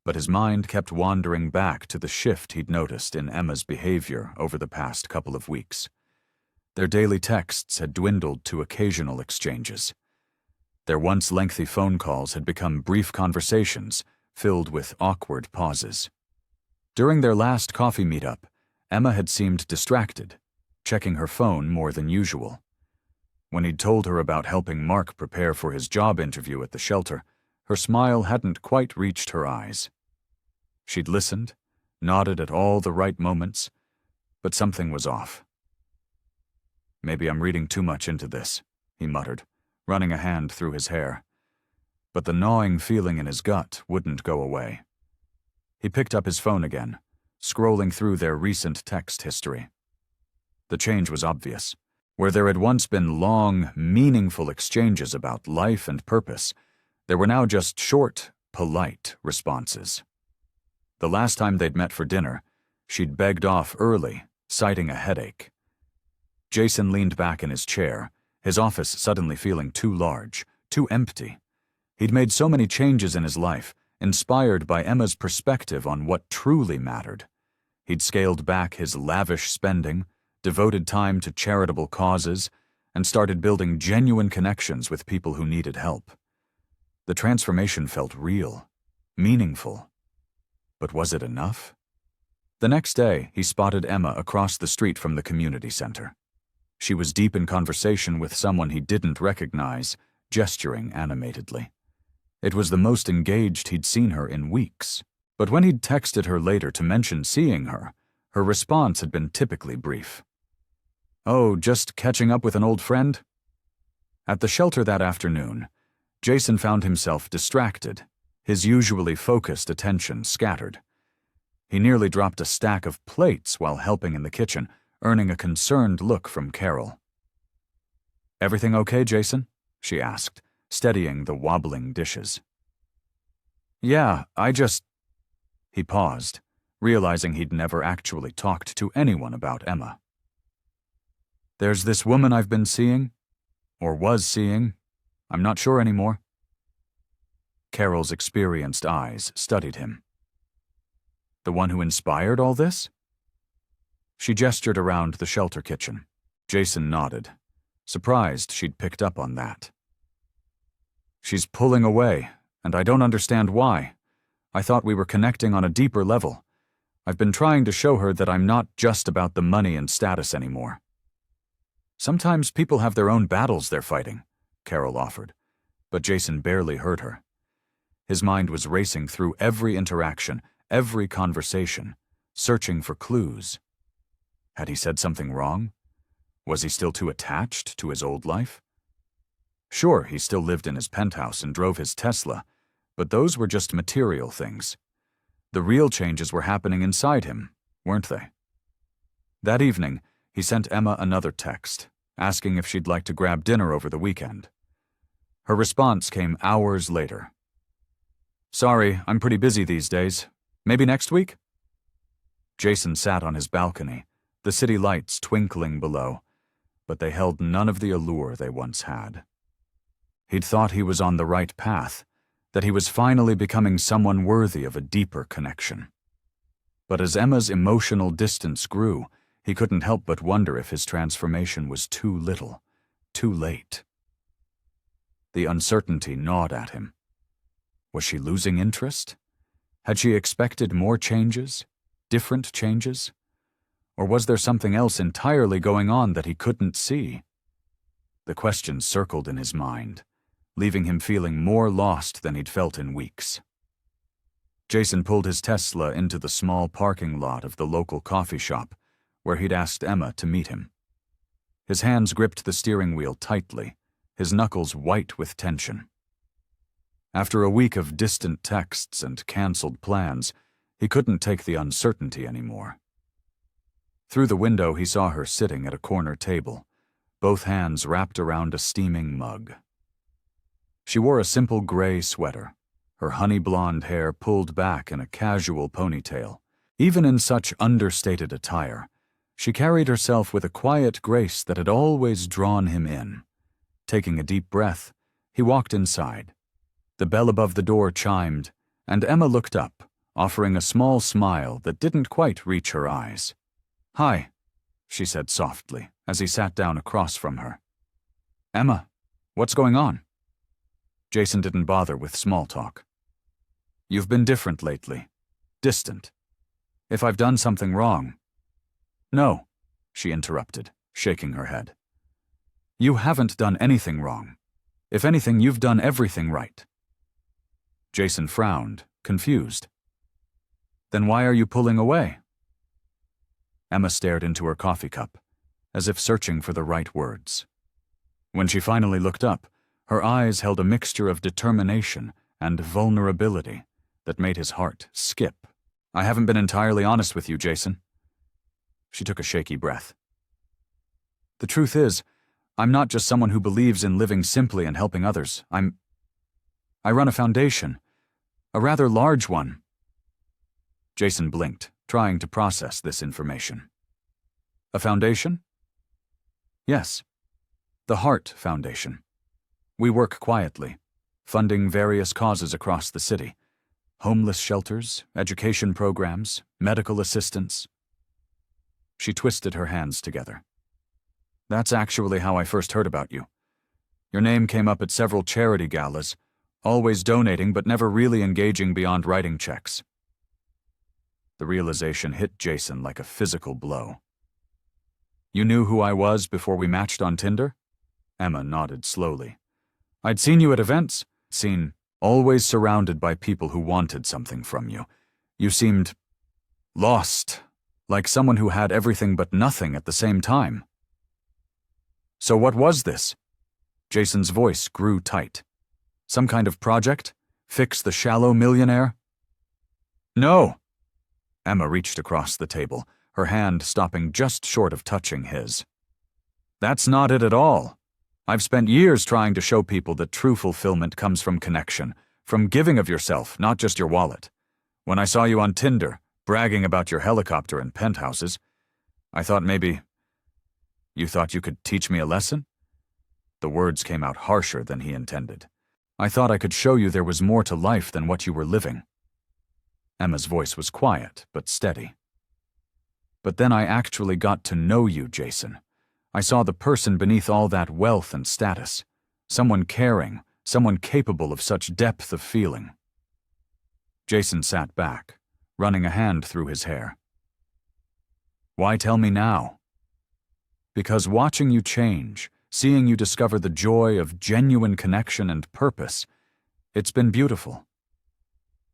But his mind kept wandering back to the shift he'd noticed in Emma's behavior over the past couple of weeks. Their daily texts had dwindled to occasional exchanges. Their once lengthy phone calls had become brief conversations filled with awkward pauses. During their last coffee meetup, Emma had seemed distracted, checking her phone more than usual. When he'd told her about helping Mark prepare for his job interview at the shelter, Her smile hadn't quite reached her eyes. She'd listened, nodded at all the right moments, but something was off. "Maybe I'm reading too much into this," he muttered, running a hand through his hair. But the gnawing feeling in his gut wouldn't go away. He picked up his phone again, scrolling through their recent text history. The change was obvious. Where there had once been long, meaningful exchanges about life and purpose, there were now just short, polite responses. The last time they'd met for dinner, she'd begged off early, citing a headache. Jason leaned back in his chair, his office suddenly feeling too large, too empty. He'd made so many changes in his life, inspired by Emma's perspective on what truly mattered. He'd scaled back his lavish spending, devoted time to charitable causes, and started building genuine connections with people who needed help. The transformation felt real, meaningful. But was it enough? The next day, he spotted Emma across the street from the community center. She was deep in conversation with someone he didn't recognize, gesturing animatedly. It was the most engaged he'd seen her in weeks. But when he'd texted her later to mention seeing her, her response had been typically brief. "Oh, just catching up with an old friend?" At the shelter that afternoon, Jason found himself distracted, his usually focused attention scattered. He nearly dropped a stack of plates while helping in the kitchen, earning a concerned look from Carol. "Everything okay, Jason?" she asked, steadying the wobbling dishes. "Yeah, He paused, realizing he'd never actually talked to anyone about Emma. "There's this woman I've been seeing, or was seeing, I'm not sure anymore." Carol's experienced eyes studied him. "The one who inspired all this?" She gestured around the shelter kitchen. Jason nodded, surprised she'd picked up on that. "She's pulling away, and I don't understand why. I thought we were connecting on a deeper level. I've been trying to show her that I'm not just about the money and status anymore." "Sometimes people have their own battles they're fighting," Carol offered, but Jason barely heard her. His mind was racing through every interaction, every conversation, searching for clues. Had he said something wrong? Was he still too attached to his old life? Sure, he still lived in his penthouse and drove his Tesla, but those were just material things. The real changes were happening inside him, weren't they? That evening, he sent Emma another text, asking if she'd like to grab dinner over the weekend. Her response came hours later. "Sorry, I'm pretty busy these days. Maybe next week?" Jason sat on his balcony, the city lights twinkling below, but they held none of the allure they once had. He'd thought he was on the right path, that he was finally becoming someone worthy of a deeper connection. But as Emma's emotional distance grew, he couldn't help but wonder if his transformation was too little, too late. The uncertainty gnawed at him. Was she losing interest? Had she expected more changes, different changes? Or was there something else entirely going on that he couldn't see? The questions circled in his mind, leaving him feeling more lost than he'd felt in weeks. Jason pulled his Tesla into the small parking lot of the local coffee shop, where he'd asked Emma to meet him. His hands gripped the steering wheel tightly, his knuckles white with tension. After a week of distant texts and canceled plans, he couldn't take the uncertainty anymore. Through the window, he saw her sitting at a corner table, both hands wrapped around a steaming mug. She wore a simple gray sweater, her honey blonde hair pulled back in a casual ponytail. Even in such understated attire, she carried herself with a quiet grace that had always drawn him in. Taking a deep breath, he walked inside. The bell above the door chimed, and Emma looked up, offering a small smile that didn't quite reach her eyes. "Hi," she said softly, as he sat down across from her. "Emma, what's going on?" Jason didn't bother with small talk. "You've been different lately. Distant. If I've done something wrong—" "No," she interrupted, shaking her head. "You haven't done anything wrong. If anything, you've done everything right." Jason frowned, confused. Then why are you pulling away? Emma stared into her coffee cup, as if searching for the right words. When she finally looked up, her eyes held a mixture of determination and vulnerability that made his heart skip. I haven't been entirely honest with you, Jason. She took a shaky breath. The truth is, I'm not just someone who believes in living simply and helping others. I run a foundation, a rather large one. Jason blinked, trying to process this information. A foundation? Yes. The Heart Foundation. We work quietly, funding various causes across the city. Homeless shelters, education programs, medical assistance. She twisted her hands together. That's actually how I first heard about you. Your name came up at several charity galas, always donating but never really engaging beyond writing checks. The realization hit Jason like a physical blow. You knew who I was before we matched on Tinder? Emma nodded slowly. I'd seen you at events, always surrounded by people who wanted something from you. You seemed lost, like someone who had everything but nothing at the same time. So what was this? Jason's voice grew tight. Some kind of project? Fix the shallow millionaire? No. Emma reached across the table, her hand stopping just short of touching his. That's not it at all. I've spent years trying to show people that true fulfillment comes from connection, from giving of yourself, not just your wallet. When I saw you on Tinder, bragging about your helicopter and penthouses, I thought maybe you thought you could teach me a lesson? The words came out harsher than he intended. I thought I could show you there was more to life than what you were living. Emma's voice was quiet, but steady. But then I actually got to know you, Jason. I saw the person beneath all that wealth and status. Someone caring, someone capable of such depth of feeling. Jason sat back, running a hand through his hair. Why tell me now? Because watching you change, seeing you discover the joy of genuine connection and purpose, it's been beautiful.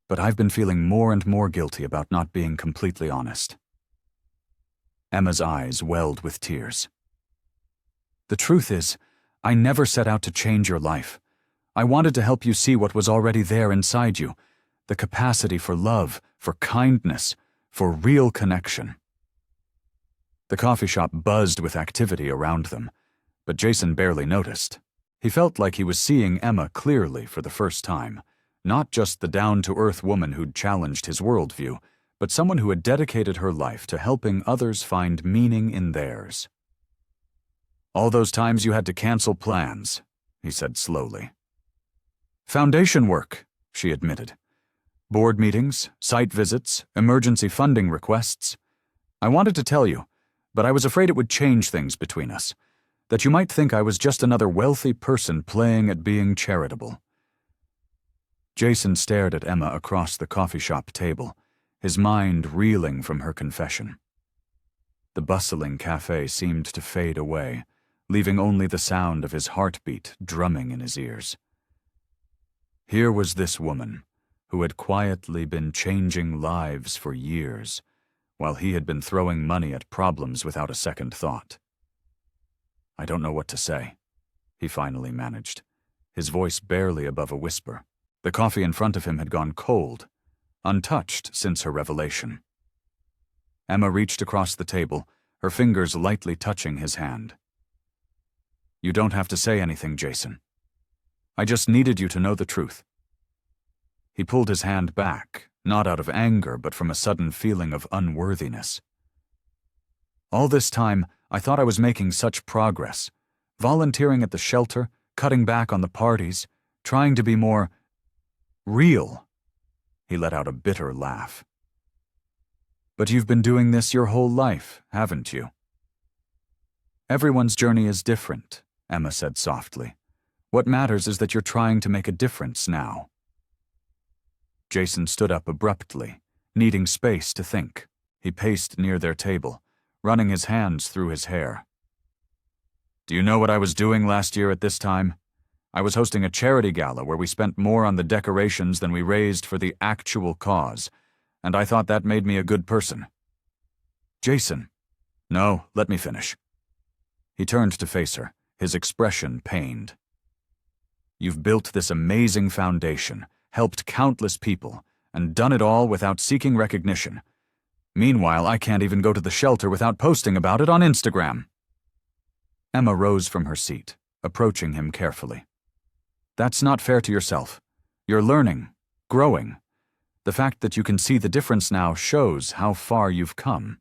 But I've been feeling more and more guilty about not being completely honest. Emma's eyes welled with tears. The truth is, I never set out to change your life. I wanted to help you see what was already there inside you, the capacity for love, for kindness, for real connection. The coffee shop buzzed with activity around them, but Jason barely noticed. He felt like he was seeing Emma clearly for the first time, not just the down-to-earth woman who'd challenged his worldview, but someone who had dedicated her life to helping others find meaning in theirs. All those times you had to cancel plans, he said slowly. Foundation work, she admitted. Board meetings, site visits, emergency funding requests. I wanted to tell you, but I was afraid it would change things between us, that you might think I was just another wealthy person playing at being charitable. Jason stared at Emma across the coffee shop table, his mind reeling from her confession. The bustling cafe seemed to fade away, leaving only the sound of his heartbeat drumming in his ears. Here was this woman, who had quietly been changing lives for years, while he had been throwing money at problems without a second thought. I don't know what to say, he finally managed, his voice barely above a whisper. The coffee in front of him had gone cold, untouched since her revelation. Emma reached across the table, her fingers lightly touching his hand. You don't have to say anything, Jason. I just needed you to know the truth. He pulled his hand back, not out of anger, but from a sudden feeling of unworthiness. All this time, I thought I was making such progress, volunteering at the shelter, cutting back on the parties, trying to be more real. He let out a bitter laugh. But you've been doing this your whole life, haven't you? Everyone's journey is different, Emma said softly. What matters is that you're trying to make a difference now. Jason stood up abruptly, needing space to think. He paced near their table, running his hands through his hair. Do you know what I was doing last year at this time? I was hosting a charity gala where we spent more on the decorations than we raised for the actual cause, and I thought that made me a good person. Jason. No, let me finish. He turned to face her, his expression pained. You've built this amazing foundation, helped countless people, and done it all without seeking recognition. Meanwhile, I can't even go to the shelter without posting about it on Instagram. Emma rose from her seat, approaching him carefully. That's not fair to yourself. You're learning, growing. The fact that you can see the difference now shows how far you've come.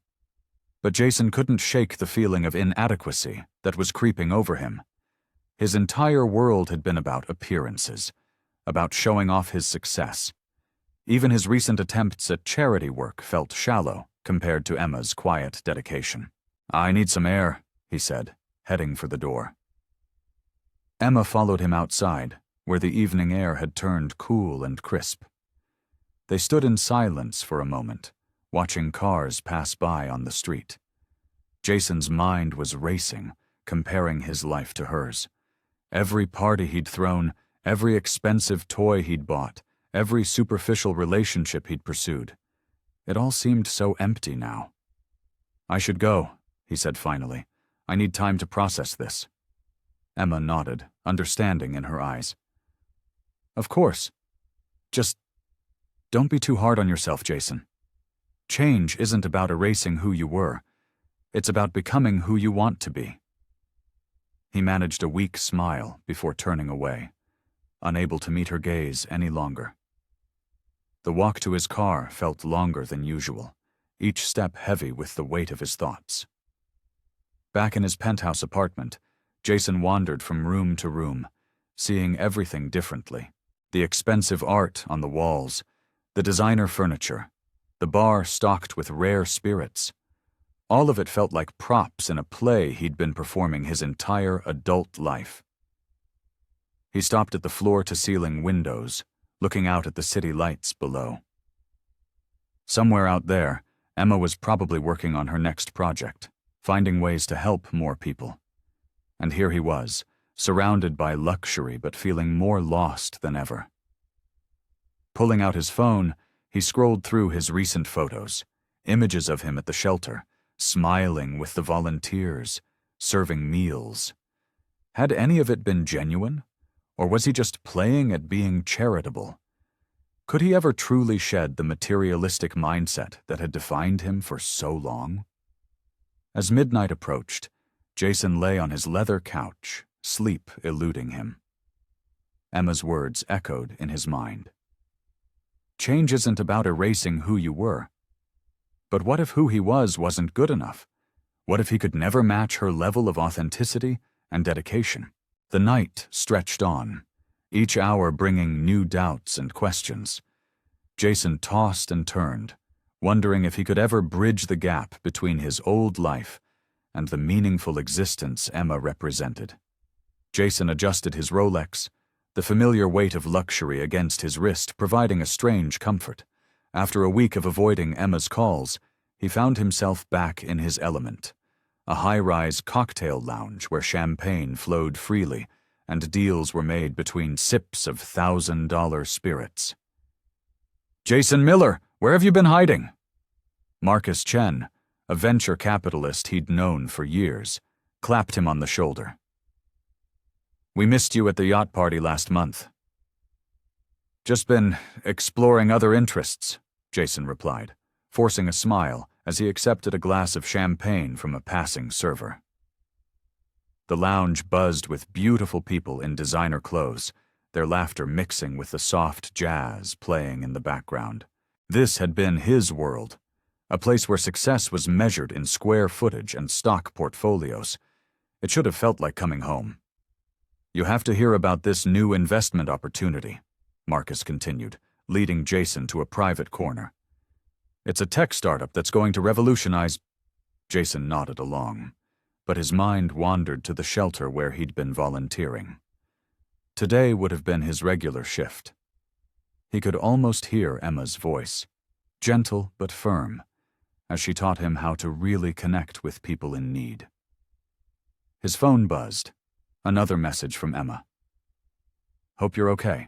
But Jason couldn't shake the feeling of inadequacy that was creeping over him. His entire world had been about appearances, about showing off his success. Even his recent attempts at charity work felt shallow compared to Emma's quiet dedication. I need some air, he said, heading for the door. Emma followed him outside, where the evening air had turned cool and crisp. They stood in silence for a moment, watching cars pass by on the street. Jason's mind was racing, comparing his life to hers. Every party he'd thrown, every expensive toy he'd bought, every superficial relationship he'd pursued. It all seemed so empty now. I should go, he said finally. I need time to process this. Emma nodded, understanding in her eyes. Of course. Just don't be too hard on yourself, Jason. Change isn't about erasing who you were. It's about becoming who you want to be. He managed a weak smile before turning away, unable to meet her gaze any longer. The walk to his car felt longer than usual, each step heavy with the weight of his thoughts. Back in his penthouse apartment, Jason wandered from room to room, seeing everything differently. The expensive art on the walls, the designer furniture, the bar stocked with rare spirits. All of it felt like props in a play he'd been performing his entire adult life. He stopped at the floor-to-ceiling windows, looking out at the city lights below. Somewhere out there, Emma was probably working on her next project, finding ways to help more people. And here he was, surrounded by luxury but feeling more lost than ever. Pulling out his phone, he scrolled through his recent photos, images of him at the shelter, smiling with the volunteers, serving meals. Had any of it been genuine? Or was he just playing at being charitable? Could he ever truly shed the materialistic mindset that had defined him for so long? As midnight approached, Jason lay on his leather couch, sleep eluding him. Emma's words echoed in his mind. Change isn't about erasing who you were. But what if who he was wasn't good enough? What if he could never match her level of authenticity and dedication? The night stretched on, each hour bringing new doubts and questions. Jason tossed and turned, wondering if he could ever bridge the gap between his old life and the meaningful existence Emma represented. Jason adjusted his Rolex, the familiar weight of luxury against his wrist providing a strange comfort. After a week of avoiding Emma's calls, he found himself back in his element. A high-rise cocktail lounge where champagne flowed freely and deals were made between sips of $1,000 spirits. Jason Miller, where have you been hiding? Marcus Chen, a venture capitalist he'd known for years, clapped him on the shoulder. We missed you at the yacht party last month. Just been exploring other interests, Jason replied, forcing a smile as he accepted a glass of champagne from a passing server. The lounge buzzed with beautiful people in designer clothes, their laughter mixing with the soft jazz playing in the background. This had been his world, a place where success was measured in square footage and stock portfolios. It should have felt like coming home. You have to hear about this new investment opportunity, Marcus continued, leading Jason to a private corner. It's a tech startup that's going to revolutionize. Jason nodded along, but his mind wandered to the shelter where he'd been volunteering. Today would have been his regular shift. He could almost hear Emma's voice, gentle but firm, as she taught him how to really connect with people in need. His phone buzzed. Another message from Emma. Hope you're okay.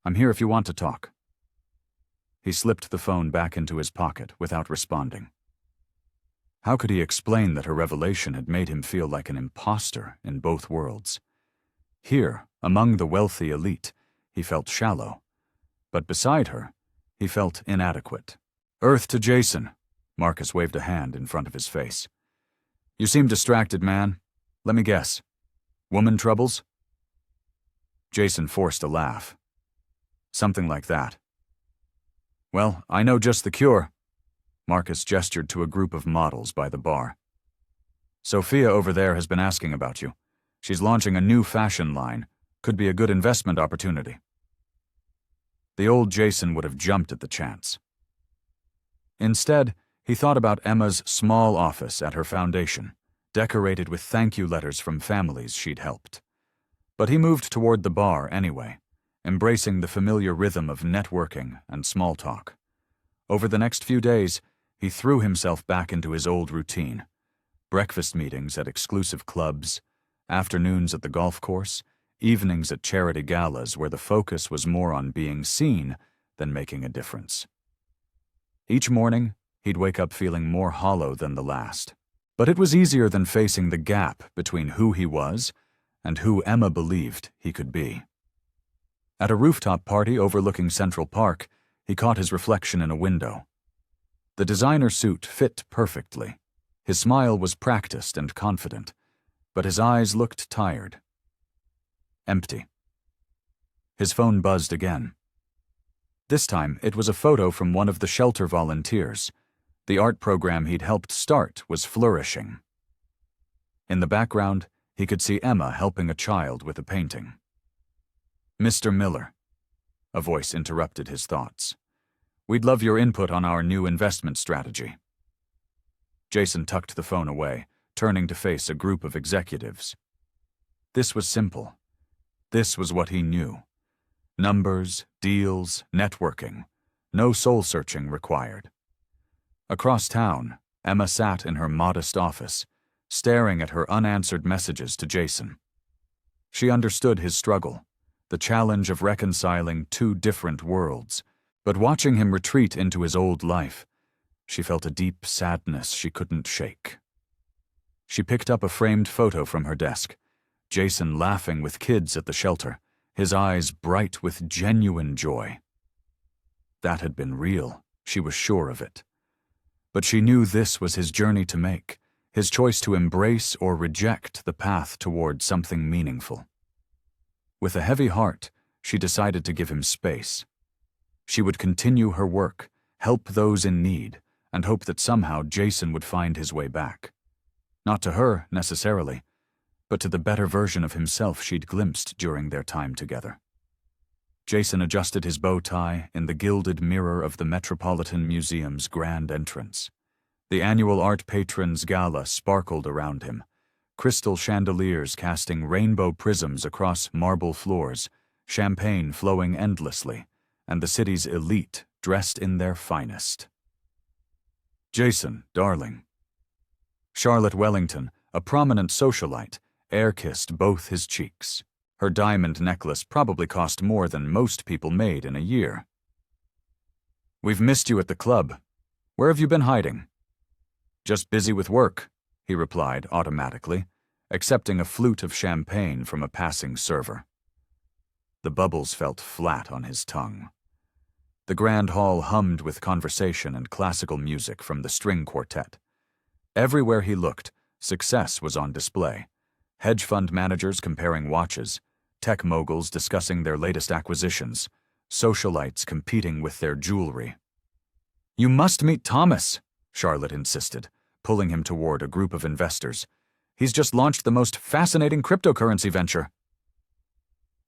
I'm here if you want to talk." He slipped the phone back into his pocket without responding. How could he explain that her revelation had made him feel like an imposter in both worlds? Here, among the wealthy elite, he felt shallow, but beside her, he felt inadequate. "Earth to Jason." Marcus waved a hand in front of his face. "You seem distracted, man. Let me guess. Woman troubles?" Jason forced a laugh. "Something like that." "Well, I know just the cure." Marcus gestured to a group of models by the bar. "Sophia over there has been asking about you. She's launching a new fashion line. Could be a good investment opportunity." The old Jason would have jumped at the chance. Instead, he thought about Emma's small office at her foundation, decorated with thank you letters from families she'd helped. But he moved toward the bar anyway, embracing the familiar rhythm of networking and small talk. Over the next few days, he threw himself back into his old routine: breakfast meetings at exclusive clubs, afternoons at the golf course, evenings at charity galas where the focus was more on being seen than making a difference. Each morning, he'd wake up feeling more hollow than the last. But it was easier than facing the gap between who he was and who Emma believed he could be. At a rooftop party overlooking Central Park, he caught his reflection in a window. The designer suit fit perfectly. His smile was practiced and confident, but his eyes looked tired. Empty. His phone buzzed again. This time, it was a photo from one of the shelter volunteers. The art program he'd helped start was flourishing. In the background, he could see Emma helping a child with a painting. "Mr. Miller," a voice interrupted his thoughts. "We'd love your input on our new investment strategy." Jason tucked the phone away, turning to face a group of executives. This was simple. This was what he knew. Numbers, deals, networking. No soul-searching required. Across town, Emma sat in her modest office, staring at her unanswered messages to Jason. She understood his struggle, the challenge of reconciling two different worlds, but watching him retreat into his old life, she felt a deep sadness she couldn't shake. She picked up a framed photo from her desk, Jason laughing with kids at the shelter, his eyes bright with genuine joy. That had been real, she was sure of it. But she knew this was his journey to make, his choice to embrace or reject the path toward something meaningful. With a heavy heart, she decided to give him space. She would continue her work, help those in need, and hope that somehow Jason would find his way back. Not to her, necessarily, but to the better version of himself she'd glimpsed during their time together. Jason adjusted his bow tie in the gilded mirror of the Metropolitan Museum's grand entrance. The annual Art Patrons Gala sparkled around him, crystal chandeliers casting rainbow prisms across marble floors, champagne flowing endlessly, and the city's elite dressed in their finest. "Jason, darling." Charlotte Wellington, a prominent socialite, air-kissed both his cheeks. Her diamond necklace probably cost more than most people made in a year. "We've missed you at the club. Where have you been hiding?" "Just busy with work," he replied automatically, accepting a flute of champagne from a passing server. The bubbles felt flat on his tongue. The grand hall hummed with conversation and classical music from the string quartet. Everywhere he looked, success was on display. Hedge fund managers comparing watches, tech moguls discussing their latest acquisitions, socialites competing with their jewelry. "You must meet Thomas," Charlotte insisted, pulling him toward a group of investors. "He's just launched the most fascinating cryptocurrency venture."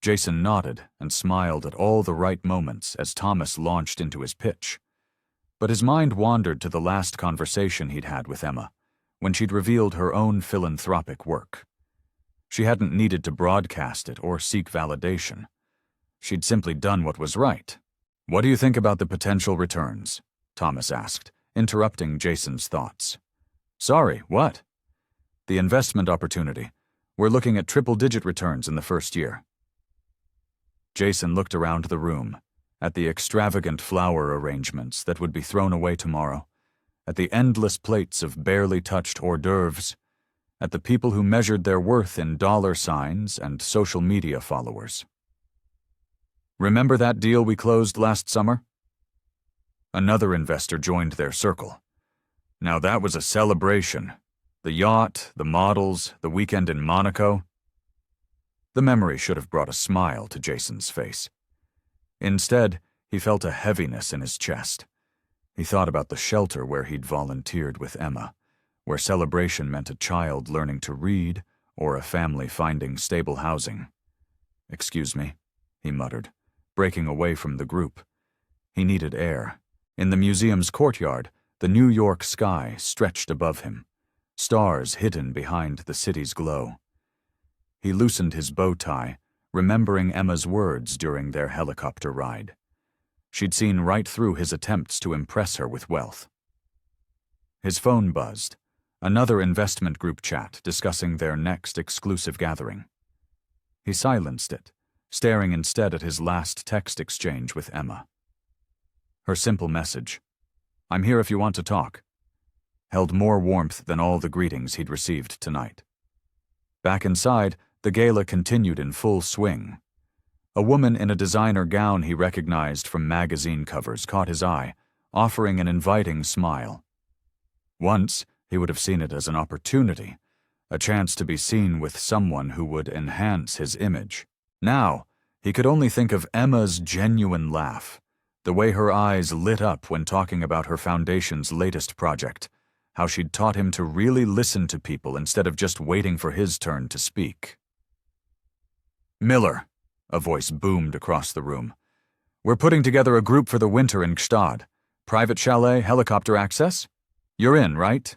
Jason nodded and smiled at all the right moments as Thomas launched into his pitch. But his mind wandered to the last conversation he'd had with Emma, when she'd revealed her own philanthropic work. She hadn't needed to broadcast it or seek validation. She'd simply done what was right. "What do you think about the potential returns?" Thomas asked, interrupting Jason's thoughts. "Sorry, what?" "The investment opportunity. We're looking at triple-digit returns in the first year." Jason looked around the room, at the extravagant flower arrangements that would be thrown away tomorrow, at the endless plates of barely touched hors d'oeuvres, at the people who measured their worth in dollar signs and social media followers. Remember that deal we closed last summer? Another investor joined their circle. Now that was a celebration. The yacht, the models, the weekend in Monaco. The memory should have brought a smile to Jason's face. Instead, he felt a heaviness in his chest. He thought about the shelter where he'd volunteered with Emma, where celebration meant a child learning to read or a family finding stable housing. "Excuse me," he muttered, breaking away from the group. He needed air. In the museum's courtyard, the New York sky stretched above him, stars hidden behind the city's glow. He loosened his bow tie, remembering Emma's words during their helicopter ride. She'd seen right through his attempts to impress her with wealth. His phone buzzed, another investment group chat discussing their next exclusive gathering. He silenced it, staring instead at his last text exchange with Emma. Her simple message, "I'm here if you want to talk," held more warmth than all the greetings he'd received tonight. Back inside, the gala continued in full swing. A woman in a designer gown he recognized from magazine covers caught his eye, offering an inviting smile. Once, he would have seen it as an opportunity, a chance to be seen with someone who would enhance his image. Now, he could only think of Emma's genuine laugh, the way her eyes lit up when talking about her foundation's latest project, how she'd taught him to really listen to people instead of just waiting for his turn to speak. "Miller," a voice boomed across the room. "We're putting together a group for the winter in Gstaad. Private chalet, helicopter access? You're in, right?"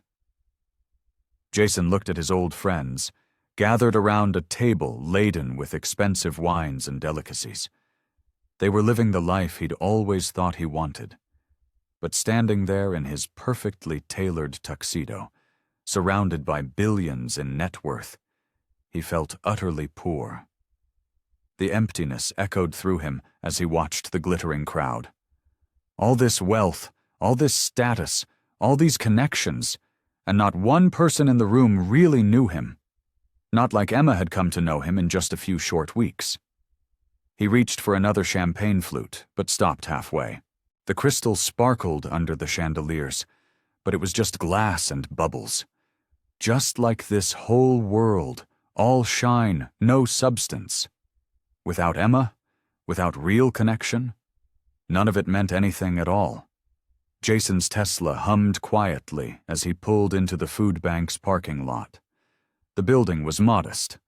Jason looked at his old friends, gathered around a table laden with expensive wines and delicacies. They were living the life he'd always thought he wanted. But standing there in his perfectly tailored tuxedo, surrounded by billions in net worth, he felt utterly poor. The emptiness echoed through him as he watched the glittering crowd. All this wealth, all this status, all these connections, and not one person in the room really knew him. Not like Emma had come to know him in just a few short weeks. He reached for another champagne flute, but stopped halfway. The crystal sparkled under the chandeliers, but it was just glass and bubbles. Just like this whole world, all shine, no substance. Without Emma, without real connection, none of it meant anything at all. Jason's Tesla hummed quietly as he pulled into the food bank's parking lot. The building was modest,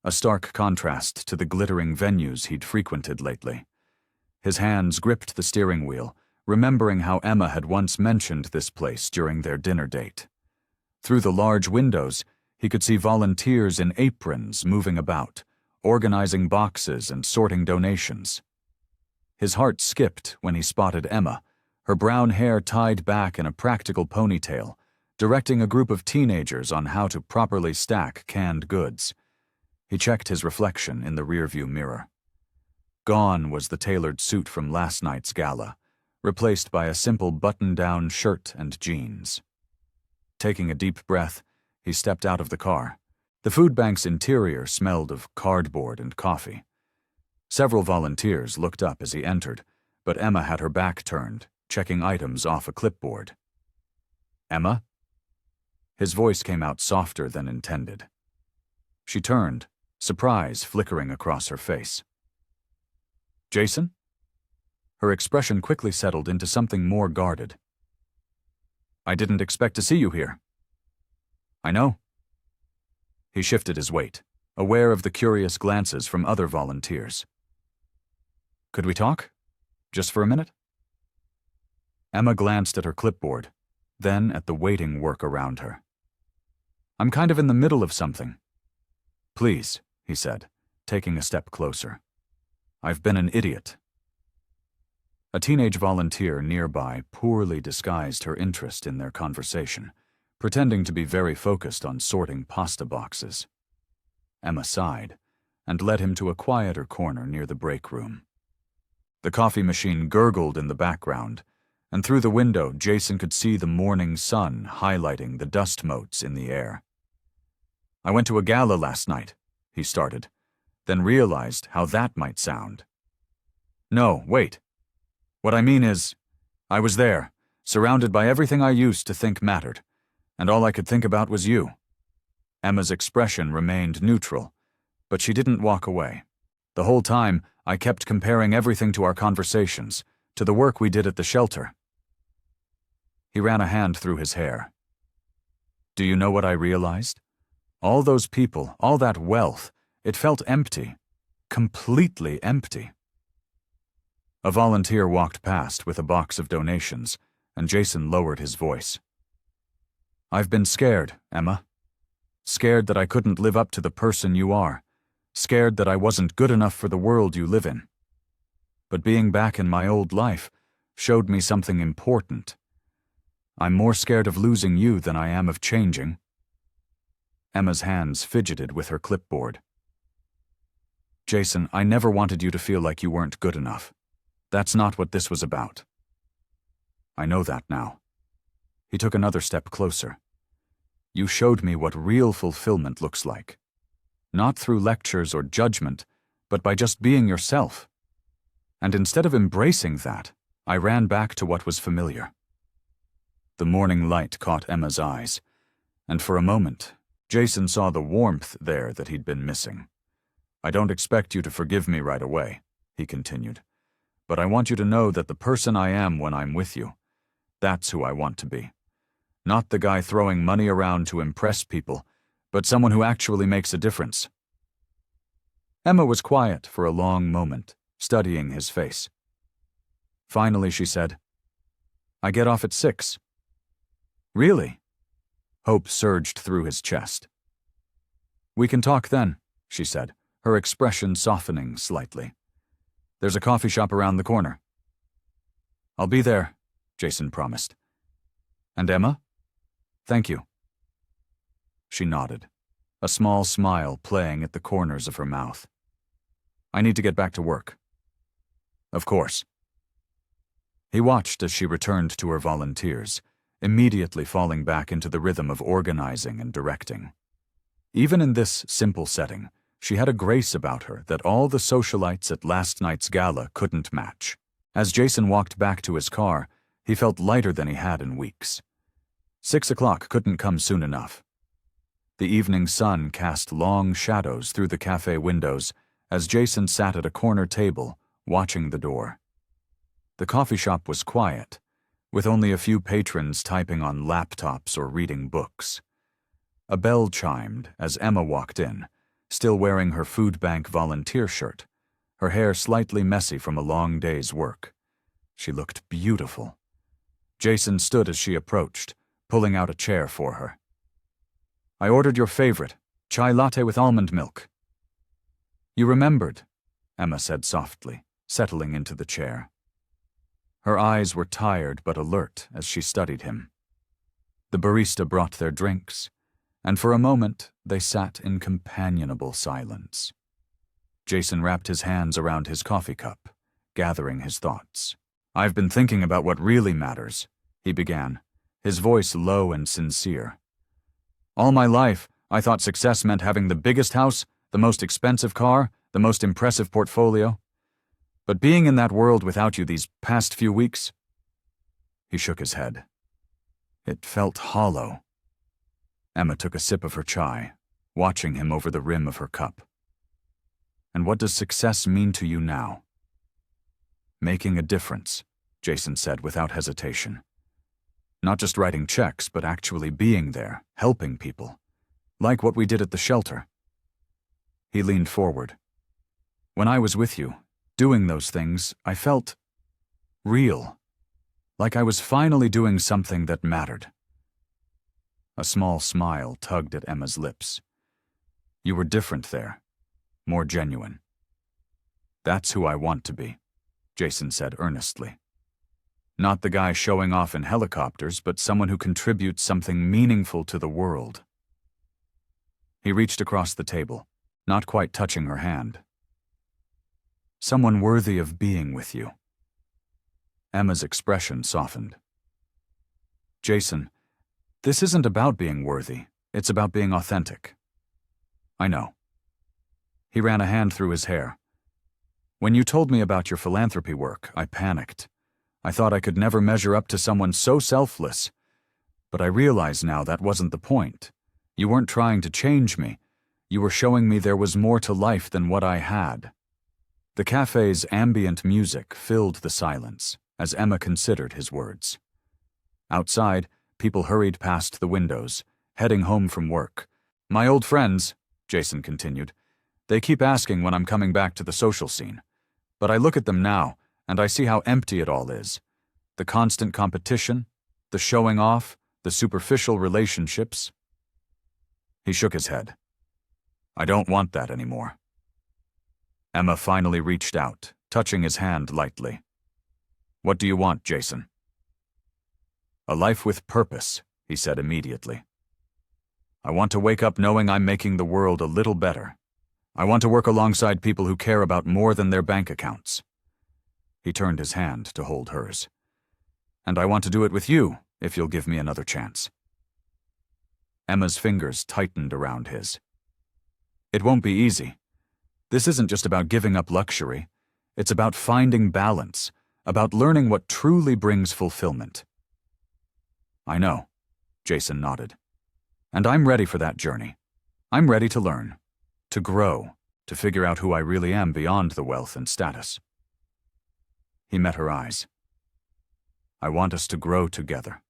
a stark contrast to the glittering venues he'd frequented lately. His hands gripped the steering wheel, remembering how Emma had once mentioned this place during their dinner date. Through the large windows, he could see volunteers in aprons moving about, organizing boxes and sorting donations. His heart skipped when he spotted Emma, her brown hair tied back in a practical ponytail, directing a group of teenagers on how to properly stack canned goods. He checked his reflection in the rearview mirror. Gone was the tailored suit from last night's gala, replaced by a simple button-down shirt and jeans. Taking a deep breath, he stepped out of the car. The food bank's interior smelled of cardboard and coffee. Several volunteers looked up as he entered, but Emma had her back turned, checking items off a clipboard. "Emma?" His voice came out softer than intended. She turned, surprise flickering across her face. "Jason?" Her expression quickly settled into something more guarded. "I didn't expect to see you here." "I know." He shifted his weight, aware of the curious glances from other volunteers. "Could we talk? Just for a minute?" Emma glanced at her clipboard, then at the waiting work around her. "I'm kind of in the middle of something." "Please," he said, taking a step closer. "I've been an idiot." A teenage volunteer nearby poorly disguised her interest in their conversation, pretending to be very focused on sorting pasta boxes. Emma sighed, and led him to a quieter corner near the break room. The coffee machine gurgled in the background, and through the window Jason could see the morning sun highlighting the dust motes in the air. "I went to a gala last night," he started, then realized how that might sound. "No, wait. What I mean is, I was there, surrounded by everything I used to think mattered, and all I could think about was you." Emma's expression remained neutral, but she didn't walk away. "The whole time, I kept comparing everything to our conversations, to the work we did at the shelter." He ran a hand through his hair. "Do you know what I realized? All those people, all that wealth, it felt empty. Completely empty." A volunteer walked past with a box of donations, and Jason lowered his voice. "I've been scared, Emma. Scared that I couldn't live up to the person you are. Scared that I wasn't good enough for the world you live in. But being back in my old life showed me something important. I'm more scared of losing you than I am of changing." Emma's hands fidgeted with her clipboard. "Jason, I never wanted you to feel like you weren't good enough. That's not what this was about." "I know that now." He took another step closer. "You showed me what real fulfillment looks like. Not through lectures or judgment, but by just being yourself. And instead of embracing that, I ran back to what was familiar." The morning light caught Emma's eyes, and for a moment, Jason saw the warmth there that he'd been missing. "I don't expect you to forgive me right away," he continued, "but I want you to know that the person I am when I'm with you, that's who I want to be. Not the guy throwing money around to impress people, but someone who actually makes a difference." Emma was quiet for a long moment, studying his face. Finally she said, "I get off at 6. "Really?" Hope surged through his chest. "We can talk then," she said, her expression softening slightly. "There's a coffee shop around the corner." "I'll be there," Jason promised. "And Emma?" "Thank you." She nodded, a small smile playing at the corners of her mouth. "I need to get back to work." "Of course." He watched as she returned to her volunteers, immediately falling back into the rhythm of organizing and directing. Even in this simple setting, she had a grace about her that all the socialites at last night's gala couldn't match. As Jason walked back to his car, he felt lighter than he had in weeks. 6 o'clock couldn't come soon enough. The evening sun cast long shadows through the cafe windows as Jason sat at a corner table, watching the door. The coffee shop was quiet, with only a few patrons typing on laptops or reading books. A bell chimed as Emma walked in, still wearing her food bank volunteer shirt, her hair slightly messy from a long day's work. She looked beautiful. Jason stood as she approached, pulling out a chair for her. "I ordered your favorite, chai latte with almond milk." "You remembered," Emma said softly, settling into the chair. Her eyes were tired but alert as she studied him. The barista brought their drinks, and for a moment they sat in companionable silence. Jason wrapped his hands around his coffee cup, gathering his thoughts. "I've been thinking about what really matters," he began, his voice low and sincere. "All my life, I thought success meant having the biggest house, the most expensive car, the most impressive portfolio. But being in that world without you these past few weeks..." He shook his head. It felt hollow. Emma took a sip of her chai, watching him over the rim of her cup. "And what does success mean to you now?" "Making a difference," Jason said without hesitation. "Not just writing checks, but actually being there, helping people. Like what we did at the shelter." He leaned forward. "When I was with you, doing those things, I felt real. Like I was finally doing something that mattered." A small smile tugged at Emma's lips. "You were different there, more genuine." "That's who I want to be," Jason said earnestly. "Not the guy showing off in helicopters, but someone who contributes something meaningful to the world." He reached across the table, not quite touching her hand. Someone worthy of being with you. Emma's expression softened. Jason, this isn't about being worthy. It's about being authentic. I know. He ran a hand through his hair. When you told me about your philanthropy work, I panicked. I thought I could never measure up to someone so selfless. But I realize now that wasn't the point. You weren't trying to change me. You were showing me there was more to life than what I had. The cafe's ambient music filled the silence as Emma considered his words. Outside, people hurried past the windows, heading home from work. My old friends, Jason continued, they keep asking when I'm coming back to the social scene. But I look at them now, and I see how empty it all is. The constant competition, the showing off, the superficial relationships. He shook his head. I don't want that anymore. Emma finally reached out, touching his hand lightly. What do you want, Jason? A life with purpose, he said immediately. I want to wake up knowing I'm making the world a little better. I want to work alongside people who care about more than their bank accounts. He turned his hand to hold hers. And I want to do it with you, if you'll give me another chance. Emma's fingers tightened around his. It won't be easy. This isn't just about giving up luxury. It's about finding balance, about learning what truly brings fulfillment. I know, Jason nodded. And I'm ready for that journey. I'm ready to learn, to grow, to figure out who I really am beyond the wealth and status. He met her eyes. I want us to grow together.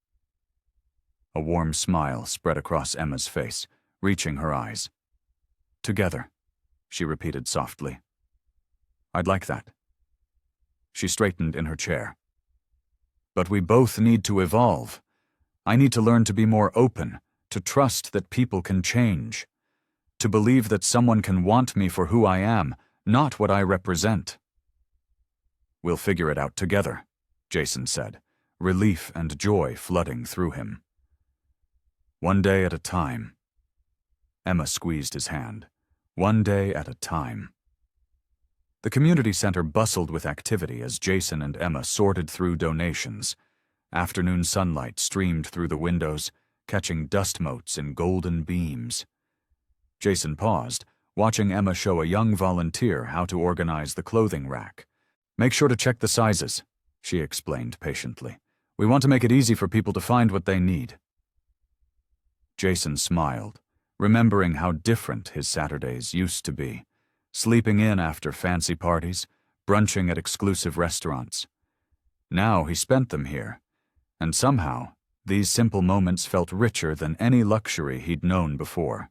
A warm smile spread across Emma's face, reaching her eyes. Together, she repeated softly. I'd like that. She straightened in her chair. But we both need to evolve. I need to learn to be more open, to trust that people can change, to believe that someone can want me for who I am, not what I represent. We'll figure it out together, Jason said, relief and joy flooding through him. One day at a time. Emma squeezed his hand. One day at a time. The community center bustled with activity as Jason and Emma sorted through donations. Afternoon sunlight streamed through the windows, catching dust motes in golden beams. Jason paused, watching Emma show a young volunteer how to organize the clothing rack. Make sure to check the sizes, she explained patiently. We want to make it easy for people to find what they need. Jason smiled, remembering how different his Saturdays used to be, sleeping in after fancy parties, brunching at exclusive restaurants. Now he spent them here, and somehow these simple moments felt richer than any luxury he'd known before.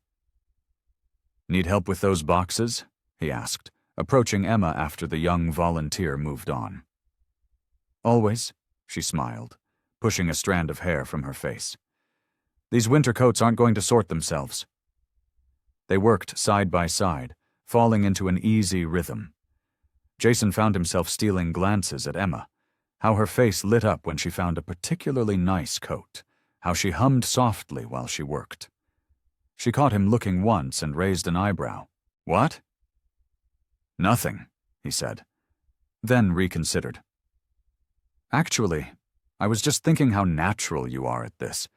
Need help with those boxes? He asked, approaching Emma after the young volunteer moved on. Always, she smiled, pushing a strand of hair from her face. These winter coats aren't going to sort themselves. They worked side by side, falling into an easy rhythm. Jason found himself stealing glances at Emma, how her face lit up when she found a particularly nice coat, how she hummed softly while she worked. She caught him looking once and raised an eyebrow. What? Nothing, he said, then reconsidered. Actually, I was just thinking how natural you are at this.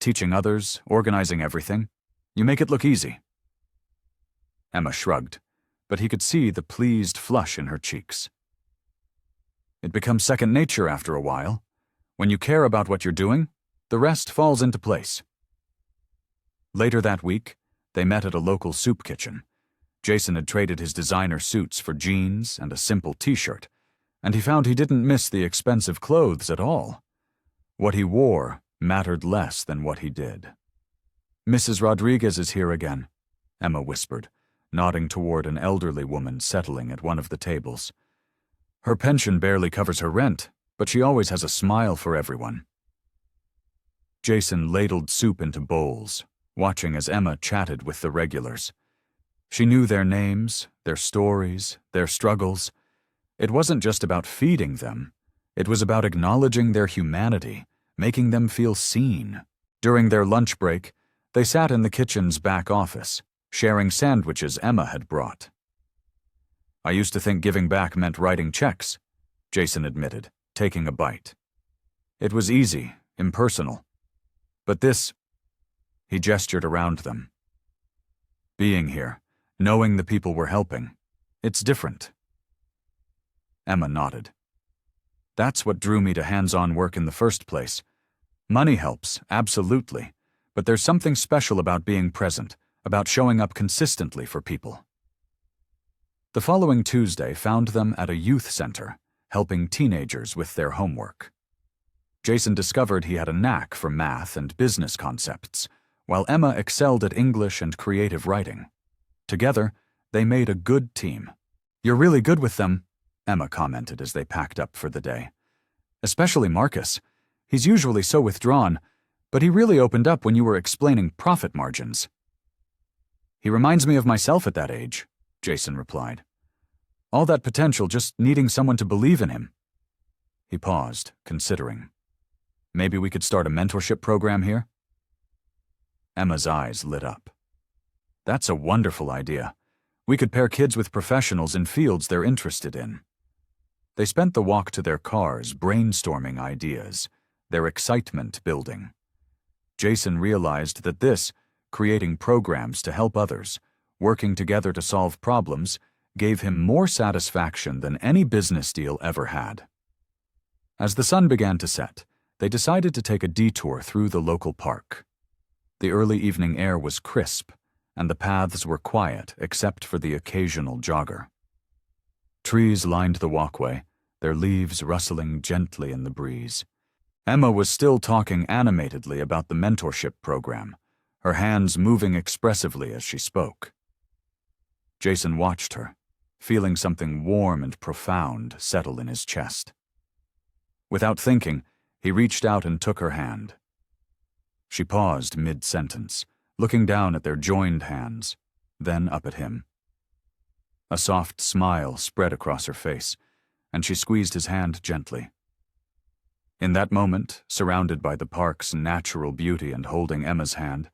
Teaching others, organizing everything. You make it look easy. Emma shrugged, but he could see the pleased flush in her cheeks. It becomes second nature after a while. When you care about what you're doing, the rest falls into place. Later that week, they met at a local soup kitchen. Jason had traded his designer suits for jeans and a simple t-shirt, and he found he didn't miss the expensive clothes at all. What he wore mattered less than what he did. Mrs. Rodriguez is here again, Emma whispered, nodding toward an elderly woman settling at one of the tables. Her pension barely covers her rent, but she always has a smile for everyone. Jason ladled soup into bowls, watching as Emma chatted with the regulars. She knew their names, their stories, their struggles. It wasn't just about feeding them. It was about acknowledging their humanity, making them feel seen. During their lunch break, they sat in the kitchen's back office, sharing sandwiches Emma had brought. "I used to think giving back meant writing checks," Jason admitted, taking a bite. "It was easy, impersonal. But this—" he gestured around them. "Being here, knowing the people we're helping, it's different." Emma nodded. "That's what drew me to hands-on work in the first place. Money helps, absolutely, but there's something special about being present, about showing up consistently for people." The following Tuesday found them at a youth center, helping teenagers with their homework. Jason discovered he had a knack for math and business concepts, while Emma excelled at English and creative writing. Together, they made a good team. "You're really good with them," Emma commented as they packed up for the day. "Especially Marcus. He's usually so withdrawn, but he really opened up when you were explaining profit margins." "He reminds me of myself at that age," Jason replied. "All that potential just needing someone to believe in him." He paused, considering. "Maybe we could start a mentorship program here?" Emma's eyes lit up. "That's a wonderful idea. We could pair kids with professionals in fields they're interested in." They spent the walk to their cars brainstorming ideas, their excitement building. Jason realized that this, creating programs to help others, working together to solve problems, gave him more satisfaction than any business deal ever had. As the sun began to set, they decided to take a detour through the local park. The early evening air was crisp, and the paths were quiet except for the occasional jogger. Trees lined the walkway, their leaves rustling gently in the breeze. Emma was still talking animatedly about the mentorship program, her hands moving expressively as she spoke. Jason watched her, feeling something warm and profound settle in his chest. Without thinking, he reached out and took her hand. She paused mid-sentence, looking down at their joined hands, then up at him. A soft smile spread across her face, and she squeezed his hand gently. In that moment, surrounded by the park's natural beauty and holding Emma's hand,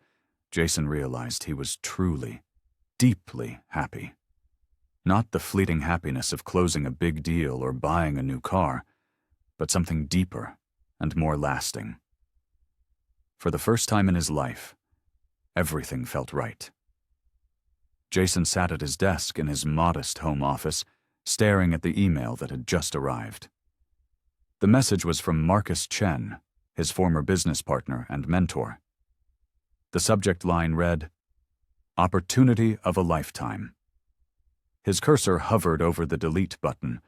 Jason realized he was truly, deeply happy. Not the fleeting happiness of closing a big deal or buying a new car, but something deeper and more lasting. For the first time in his life, everything felt right. Jason sat at his desk in his modest home office, staring at the email that had just arrived. The message was from Marcus Chen, his former business partner and mentor. The subject line read, "Opportunity of a lifetime." His cursor hovered over the delete button,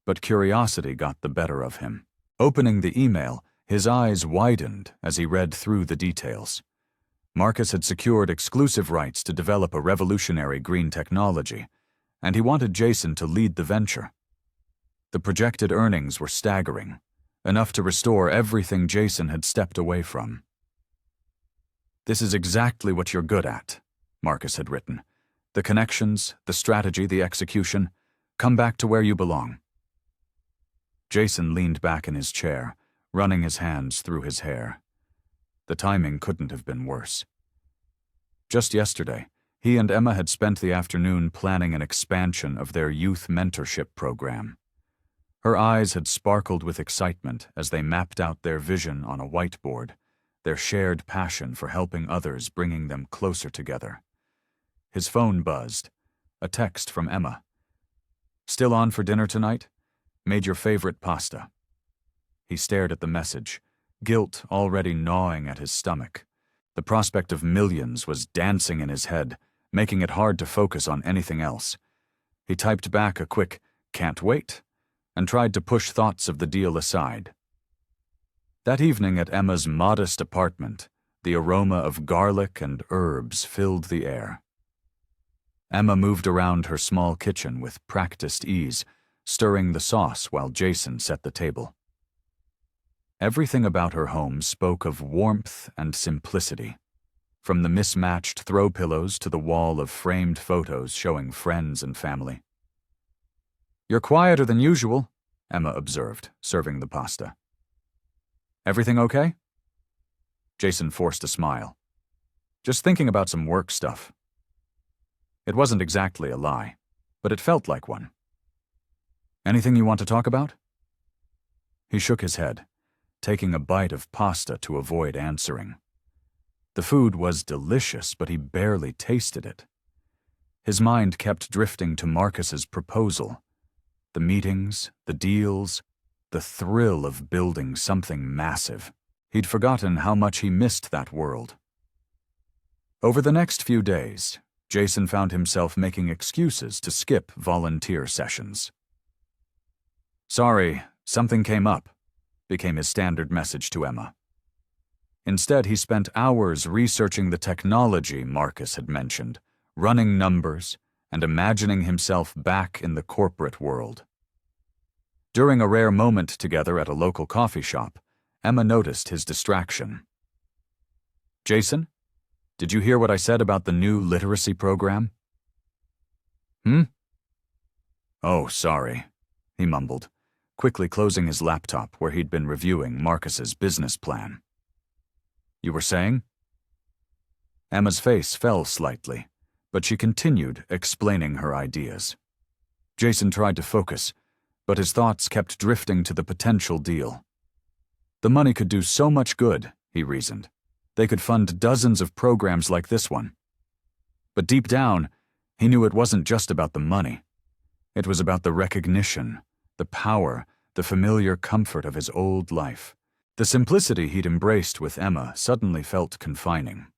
but curiosity got the better of him. Opening the email, his eyes widened as he read through the details. Marcus had secured exclusive rights to develop a revolutionary green technology, and he wanted Jason to lead the venture. The projected earnings were staggering, enough to restore everything Jason had stepped away from. "This is exactly what you're good at," Marcus had written. "The connections, the strategy, the execution. Come back to where you belong." Jason leaned back in his chair, running his hands through his hair. The timing couldn't have been worse. Just yesterday, he and Emma had spent the afternoon planning an expansion of their youth mentorship program. Her eyes had sparkled with excitement as they mapped out their vision on a whiteboard, their shared passion for helping others, bringing them closer together. His phone buzzed. A text from Emma. "Still on for dinner tonight? Made your favorite pasta." He stared at the message, guilt already gnawing at his stomach. The prospect of millions was dancing in his head, making it hard to focus on anything else. He typed back a quick, "Can't wait," and tried to push thoughts of the deal aside. That evening at Emma's modest apartment, the aroma of garlic and herbs filled the air. Emma moved around her small kitchen with practiced ease, stirring the sauce while Jason set the table. Everything about her home spoke of warmth and simplicity, from the mismatched throw pillows to the wall of framed photos showing friends and family. "You're quieter than usual," Emma observed, serving the pasta. "Everything okay?" Jason forced a smile. "Just thinking about some work stuff." It wasn't exactly a lie, but it felt like one. Anything you want to talk about? He shook his head, taking a bite of pasta to avoid answering. The food was delicious, but he barely tasted it. His mind kept drifting to Marcus's proposal. The meetings, the deals, the thrill of building something massive. He'd forgotten how much he missed that world. Over the next few days, Jason found himself making excuses to skip volunteer sessions. "Sorry, something came up," became his standard message to Emma. Instead, he spent hours researching the technology Marcus had mentioned, running numbers, and imagining himself back in the corporate world. During a rare moment together at a local coffee shop, Emma noticed his distraction. "Jason, did you hear what I said about the new literacy program?" "Oh, sorry," he mumbled, quickly closing his laptop where he'd been reviewing Marcus's business plan. "You were saying?" Emma's face fell slightly, but she continued explaining her ideas. Jason tried to focus, but his thoughts kept drifting to the potential deal. The money could do so much good, he reasoned. They could fund dozens of programs like this one. But deep down, he knew it wasn't just about the money. It was about the recognition, the power, the familiar comfort of his old life. The simplicity he'd embraced with Emma suddenly felt confining.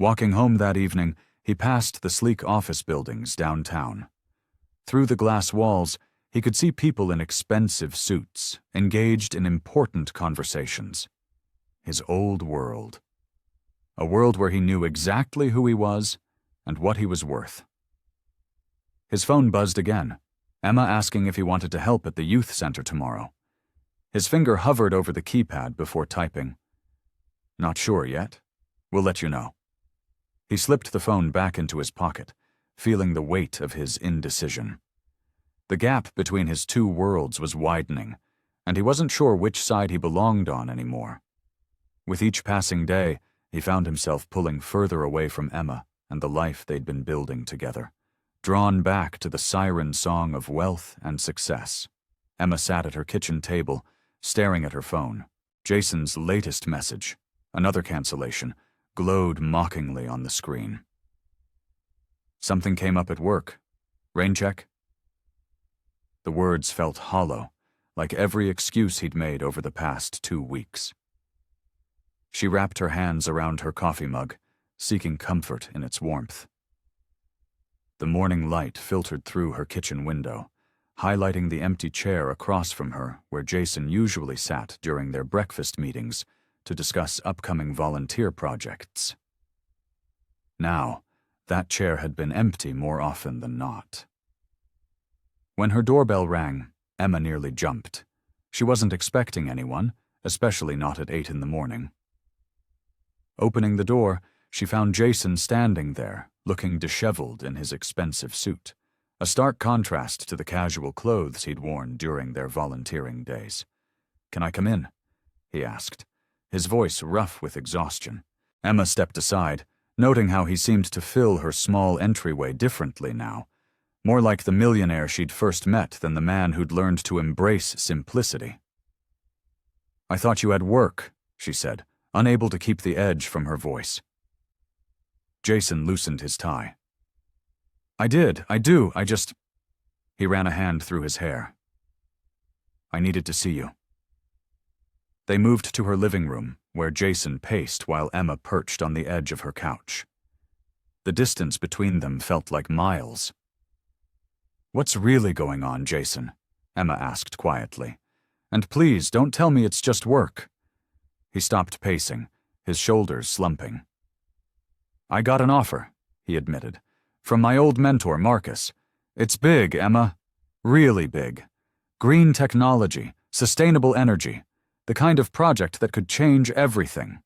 Walking home that evening, he passed the sleek office buildings downtown. Through the glass walls, he could see people in expensive suits, engaged in important conversations. His old world. A world where he knew exactly who he was and what he was worth. His phone buzzed again, Emma asking if he wanted to help at the youth center tomorrow. His finger hovered over the keypad before typing. "Not sure yet. We'll let you know." He slipped the phone back into his pocket, feeling the weight of his indecision. The gap between his two worlds was widening, and he wasn't sure which side he belonged on anymore. With each passing day, he found himself pulling further away from Emma and the life they'd been building together, drawn back to the siren song of wealth and success. Emma sat at her kitchen table, staring at her phone. Jason's latest message, another cancellation, glowed mockingly on the screen. "Something came up at work. Rain check?" The words felt hollow, like every excuse he'd made over the past 2 weeks. She wrapped her hands around her coffee mug, seeking comfort in its warmth. The morning light filtered through her kitchen window, highlighting the empty chair across from her where Jason usually sat during their breakfast meetings to discuss upcoming volunteer projects. Now, that chair had been empty more often than not. When her doorbell rang, Emma nearly jumped. She wasn't expecting anyone, especially not at 8 in the morning. Opening the door, she found Jason standing there, looking disheveled in his expensive suit, a stark contrast to the casual clothes he'd worn during their volunteering days. "Can I come in?" he asked, his voice rough with exhaustion. Emma stepped aside, noting how he seemed to fill her small entryway differently now, more like the millionaire she'd first met than the man who'd learned to embrace simplicity. "I thought you had work," she said, unable to keep the edge from her voice. Jason loosened his tie. I do, I just..." He ran a hand through his hair. "I needed to see you." They moved to her living room, where Jason paced while Emma perched on the edge of her couch. The distance between them felt like miles. "What's really going on, Jason?" Emma asked quietly. "And please, don't tell me it's just work." He stopped pacing, his shoulders slumping. "I got an offer," he admitted, "from my old mentor, Marcus. It's big, Emma. Really big. Green technology, sustainable energy, the kind of project that could change everything."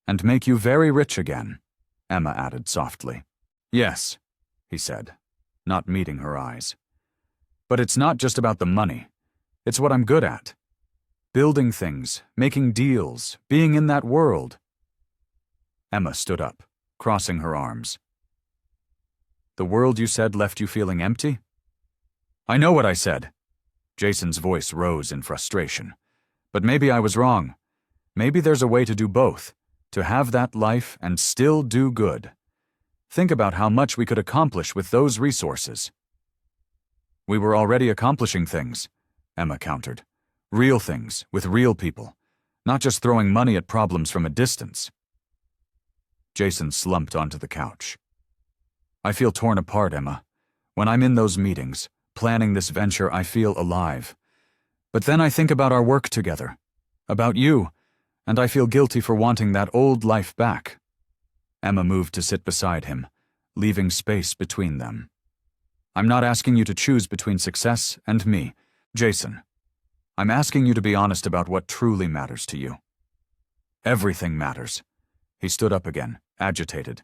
"And make you very rich again," Emma added softly. "Yes," he said, not meeting her eyes. "But it's not just about the money. It's what I'm good at. Building things, making deals, being in that world." Emma stood up, crossing her arms. The world you said left you feeling empty? I know what I said. Jason's voice rose in frustration. But maybe I was wrong. Maybe there's a way to do both, to have that life and still do good. Think about how much we could accomplish with those resources. We were already accomplishing things, Emma countered. Real things, with real people, not just throwing money at problems from a distance. Jason slumped onto the couch. I feel torn apart, Emma. When I'm in those meetings, planning this venture, I feel alive. But then I think about our work together, about you, and I feel guilty for wanting that old life back. Emma moved to sit beside him, leaving space between them. I'm not asking you to choose between success and me, Jason. I'm asking you to be honest about what truly matters to you. Everything matters. He stood up again, agitated.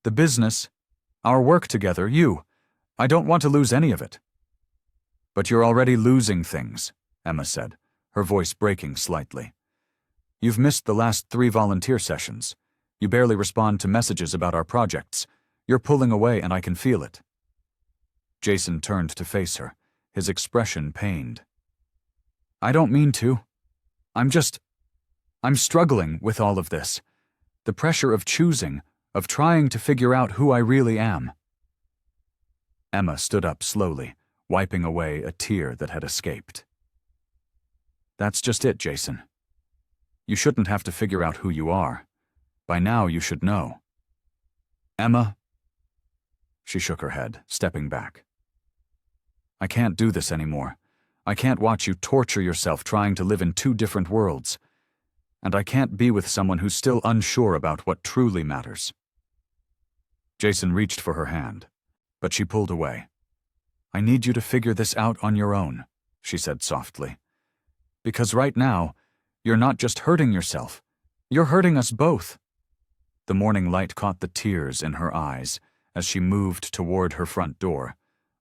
The business, our work together, you. I don't want to lose any of it. But you're already losing things, Emma said, her voice breaking slightly. You've missed the last 3 volunteer sessions. You barely respond to messages about our projects. You're pulling away and I can feel it. Jason turned to face her, his expression pained. I don't mean to. I'm struggling with all of this. The pressure of choosing, of trying to figure out who I really am. Emma stood up slowly, wiping away a tear that had escaped. That's just it, Jason. You shouldn't have to figure out who you are. By now you should know. Emma? She shook her head, stepping back. I can't do this anymore. I can't watch you torture yourself trying to live in 2 different worlds. And I can't be with someone who's still unsure about what truly matters. Jason reached for her hand, but she pulled away. I need you to figure this out on your own, she said softly. Because right now, you're not just hurting yourself, you're hurting us both. The morning light caught the tears in her eyes as she moved toward her front door,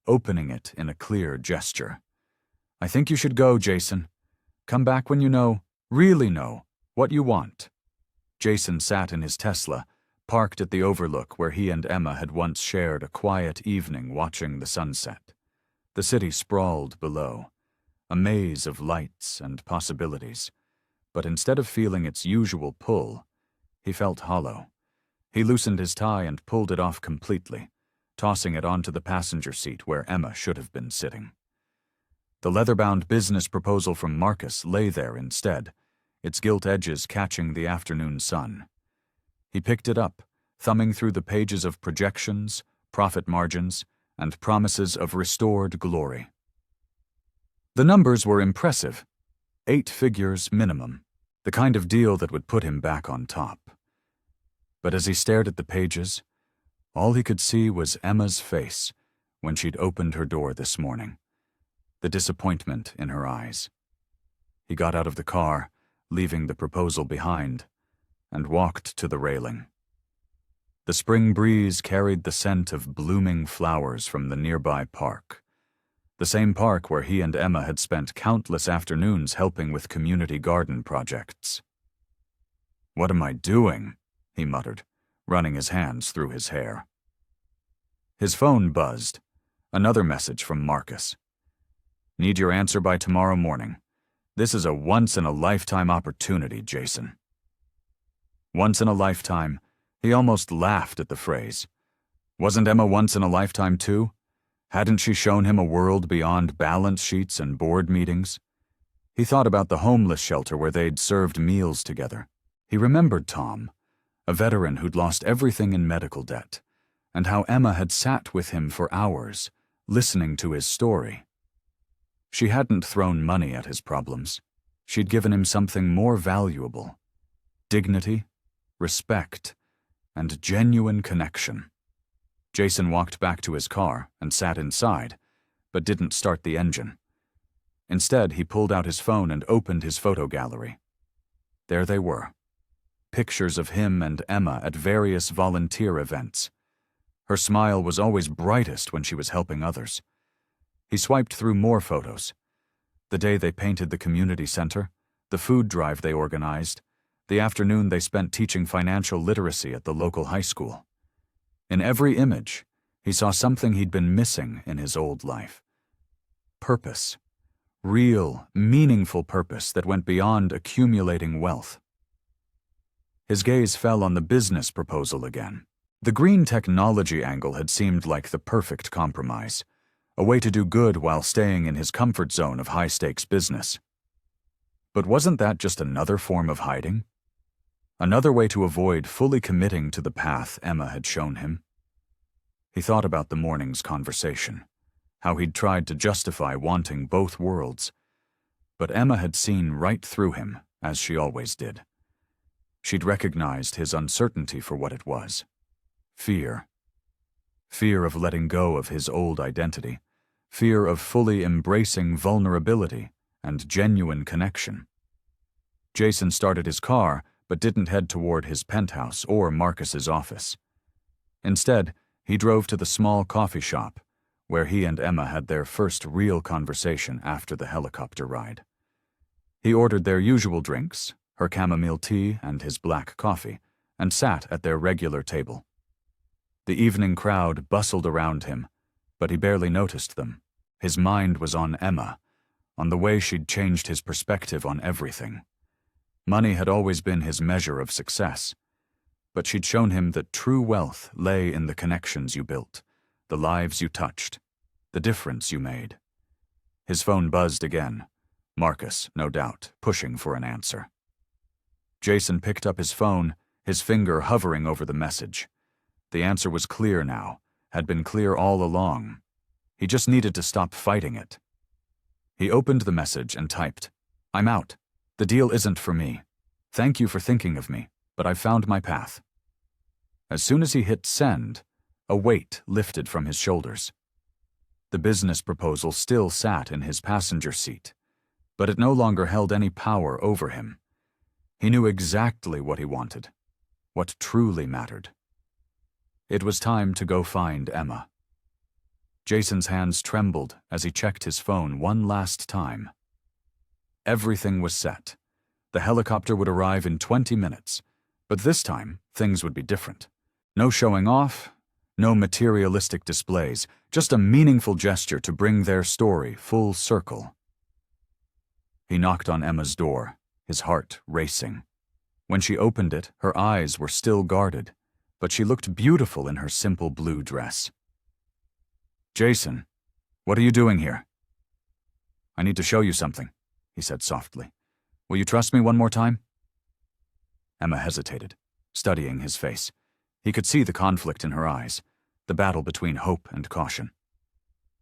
opening it in a clear gesture. I think you should go, Jason. Come back when you know, really know, what you want. Jason sat in his Tesla, parked at the overlook where he and Emma had once shared a quiet evening watching the sunset. The city sprawled below, a maze of lights and possibilities. But instead of feeling its usual pull, he felt hollow. He loosened his tie and pulled it off completely, tossing it onto the passenger seat where Emma should have been sitting. The leather-bound business proposal from Marcus lay there instead, its gilt edges catching the afternoon sun. He picked it up, thumbing through the pages of projections, profit margins, and promises of restored glory. The numbers were impressive. 8 figures minimum, the kind of deal that would put him back on top. But as he stared at the pages, all he could see was Emma's face when she'd opened her door this morning, the disappointment in her eyes. He got out of the car, leaving the proposal behind, and walked to the railing. The spring breeze carried the scent of blooming flowers from the nearby park, the same park where he and Emma had spent countless afternoons helping with community garden projects. What am I doing? He muttered, running his hands through his hair. His phone buzzed. Another message from Marcus. Need your answer by tomorrow morning. This is a once-in-a-lifetime opportunity, Jason. Once in a lifetime, he almost laughed at the phrase. Wasn't Emma once in a lifetime too? Hadn't she shown him a world beyond balance sheets and board meetings? He thought about the homeless shelter where they'd served meals together. He remembered Tom, a veteran who'd lost everything in medical debt, and how Emma had sat with him for hours, listening to his story. She hadn't thrown money at his problems. She'd given him something more valuable: dignity, respect, and genuine connection. Jason walked back to his car and sat inside, but didn't start the engine. Instead, he pulled out his phone and opened his photo gallery. There they were, pictures of him and Emma at various volunteer events. Her smile was always brightest when she was helping others. He swiped through more photos. The day they painted the community center, the food drive they organized, the afternoon they spent teaching financial literacy at the local high school. In every image, He saw something he'd been missing in his old life. Purpose. Real, meaningful purpose that went beyond accumulating wealth. His gaze fell on the business proposal again. The green technology angle had seemed like the perfect compromise, a way to do good while staying in his comfort zone of high-stakes business. But wasn't that just another form of hiding? Another way to avoid fully committing to the path Emma had shown him? He thought about the morning's conversation, how he'd tried to justify wanting both worlds. But Emma had seen right through him, as she always did. She'd recognized his uncertainty for what it was. Fear. Fear of letting go of his old identity. Fear of fully embracing vulnerability and genuine connection. Jason started his car, but didn't head toward his penthouse or Marcus's office. Instead, he drove to the small coffee shop, where he and Emma had their first real conversation after the helicopter ride. He ordered their usual drinks, her chamomile tea and his black coffee, and sat at their regular table. The evening crowd bustled around him, but he barely noticed them. His mind was on Emma, on the way she'd changed his perspective on everything. Money had always been his measure of success, but she'd shown him that true wealth lay in the connections you built, the lives you touched, the difference you made. His phone buzzed again. Marcus, no doubt, pushing for an answer. Jason picked up his phone, his finger hovering over the message. The answer was clear now, had been clear all along. He just needed to stop fighting it. He opened the message and typed, "I'm out. The deal isn't for me. Thank you for thinking of me, but I've found my path." As soon as he hit send, a weight lifted from his shoulders. The business proposal still sat in his passenger seat, but it no longer held any power over him. He knew exactly what he wanted, what truly mattered. It was time to go find Emma. Jason's hands trembled as he checked his phone one last time. Everything was set. The helicopter would arrive in 20 minutes, but this time things would be different. No showing off, no materialistic displays, just a meaningful gesture to bring their story full circle. He knocked on Emma's door, his heart racing. When she opened it, her eyes were still guarded, but she looked beautiful in her simple blue dress. "Jason, what are you doing here?" "I need to show you something," he said softly. "Will you trust me one more time?" Emma hesitated, studying his face. He could see the conflict in her eyes, the battle between hope and caution.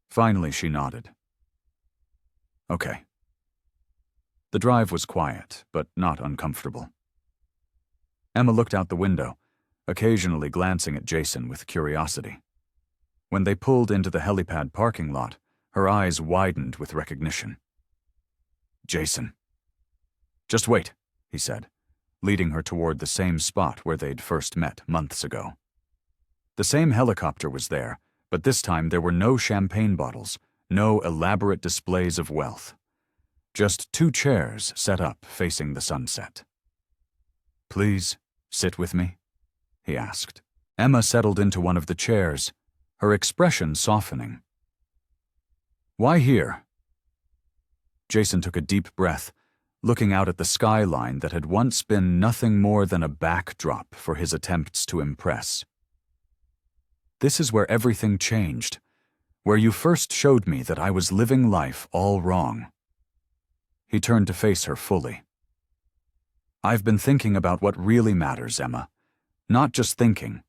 Finally, she nodded. "Okay." The drive was quiet, but not uncomfortable. Emma looked out the window, occasionally glancing at Jason with curiosity. When they pulled into the helipad parking lot, her eyes widened with recognition. "Jason." "Just wait," he said, leading her toward the same spot where they'd first met months ago. The same helicopter was there, but this time there were no champagne bottles, no elaborate displays of wealth. Just 2 chairs set up facing the sunset. "Please, sit with me?" he asked. Emma settled into one of the chairs, her expression softening. "Why here?" Jason took a deep breath, looking out at the skyline that had once been nothing more than a backdrop for his attempts to impress. "This is where everything changed, where you first showed me that I was living life all wrong." He turned to face her fully. "I've been thinking about what really matters, Emma. Not just thinking,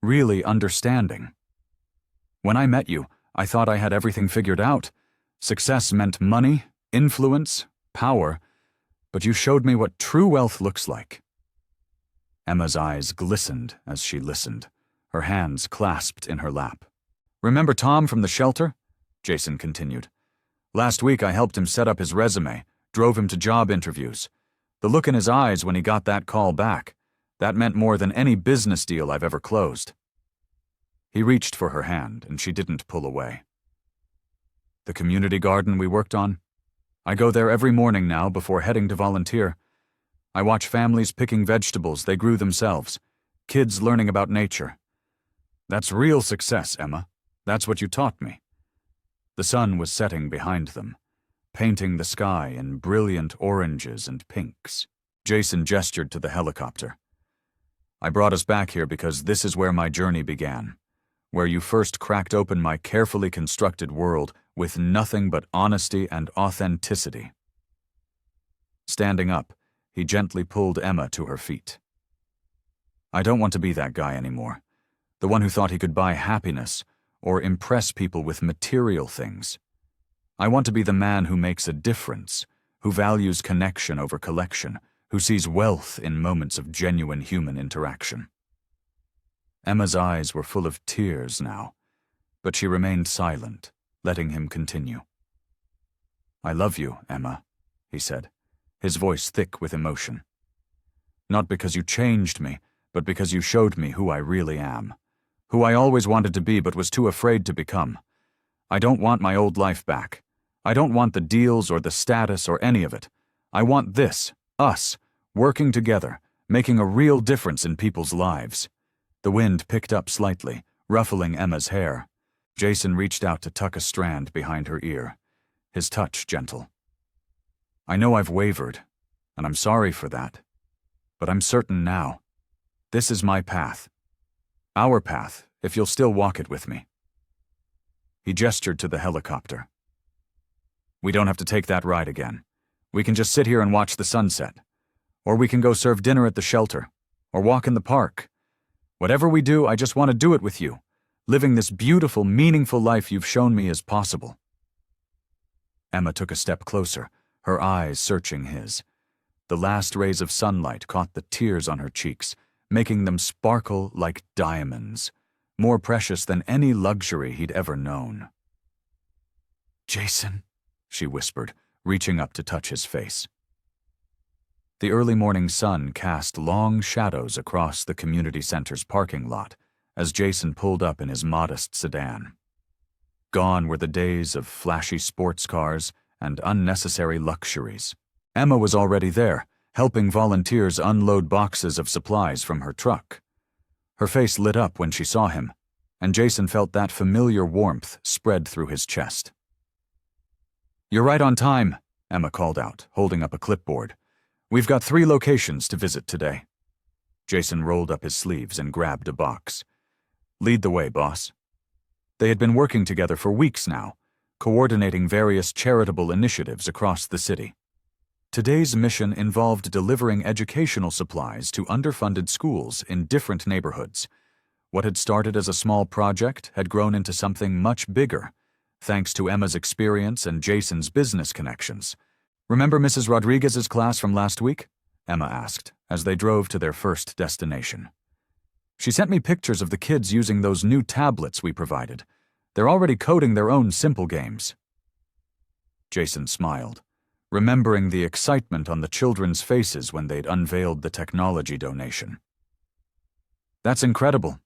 really understanding. When I met you, I thought I had everything figured out. Success meant money, influence, power, but you showed me what true wealth looks like." Emma's eyes glistened as she listened, her hands clasped in her lap. "Remember Tom from the shelter?" Jason continued. "Last week I helped him set up his resume, drove him to job interviews. The look in his eyes when he got that call back, that meant more than any business deal I've ever closed." He reached for her hand, and she didn't pull away. "The community garden we worked on? I go there every morning now before heading to volunteer. I watch families picking vegetables they grew themselves, kids learning about nature. That's real success, Emma, That's what you taught me." The sun was setting behind them, painting the sky in brilliant oranges and pinks. Jason gestured to the helicopter. "I brought us back here because this is where my journey began, where you first cracked open my carefully constructed world with nothing but honesty and authenticity." Standing up, he gently pulled Emma to her feet. "I don't want to be that guy anymore, the one who thought he could buy happiness or impress people with material things. I want to be the man who makes a difference, who values connection over collection, who sees wealth in moments of genuine human interaction." Emma's eyes were full of tears now, but she remained silent, letting him continue. "I love you, Emma," he said, his voice thick with emotion. "Not because you changed me, but because you showed me who I really am, who I always wanted to be but was too afraid to become. I don't want my old life back. I don't want the deals or the status or any of it. I want this, us, working together, making a real difference in people's lives." The wind picked up slightly, ruffling Emma's hair. Jason reached out to tuck a strand behind her ear, his touch gentle. "I know I've wavered, and I'm sorry for that, but I'm certain now. This is my path. Our path, if you'll still walk it with me." He gestured to the helicopter. "We don't have to take that ride again. We can just sit here and watch the sunset. Or we can go serve dinner at the shelter, or walk in the park. Whatever we do, I just want to do it with you, living this beautiful, meaningful life you've shown me is possible." Emma took a step closer, her eyes searching his. The last rays of sunlight caught the tears on her cheeks, making them sparkle like diamonds, more precious than any luxury he'd ever known. "Jason," she whispered, reaching up to touch his face. The early morning sun cast long shadows across the community center's parking lot as Jason pulled up in his modest sedan. Gone were the days of flashy sports cars and unnecessary luxuries. Emma was already there, helping volunteers unload boxes of supplies from her truck. Her face lit up when she saw him, and Jason felt that familiar warmth spread through his chest. "You're right on time," Emma called out, holding up a clipboard. "We've got 3 locations to visit today." Jason rolled up his sleeves and grabbed a box. "Lead the way, boss." They had been working together for weeks now, coordinating various charitable initiatives across the city. Today's mission involved delivering educational supplies to underfunded schools in different neighborhoods. What had started as a small project had grown into something much bigger, thanks to Emma's experience and Jason's business connections. "Remember Mrs. Rodriguez's class from last week?" Emma asked, as they drove to their first destination. "She sent me pictures of the kids using those new tablets we provided. They're already coding their own simple games." Jason smiled, remembering the excitement on the children's faces when they'd unveiled the technology donation. "That's incredible.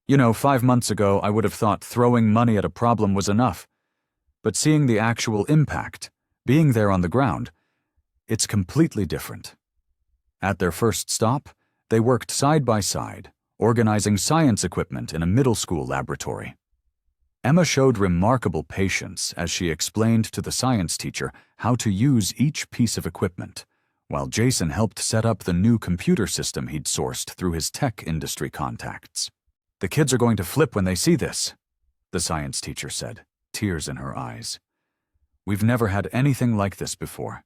5 months ago I would have thought throwing money at a problem was enough. But seeing the actual impact, being there on the ground, it's completely different." At their first stop, they worked side by side, organizing science equipment in a middle school laboratory. Emma showed remarkable patience as she explained to the science teacher how to use each piece of equipment, while Jason helped set up the new computer system he'd sourced through his tech industry contacts. "The kids are going to flip when they see this," the science teacher said, tears in her eyes. "We've never had anything like this before."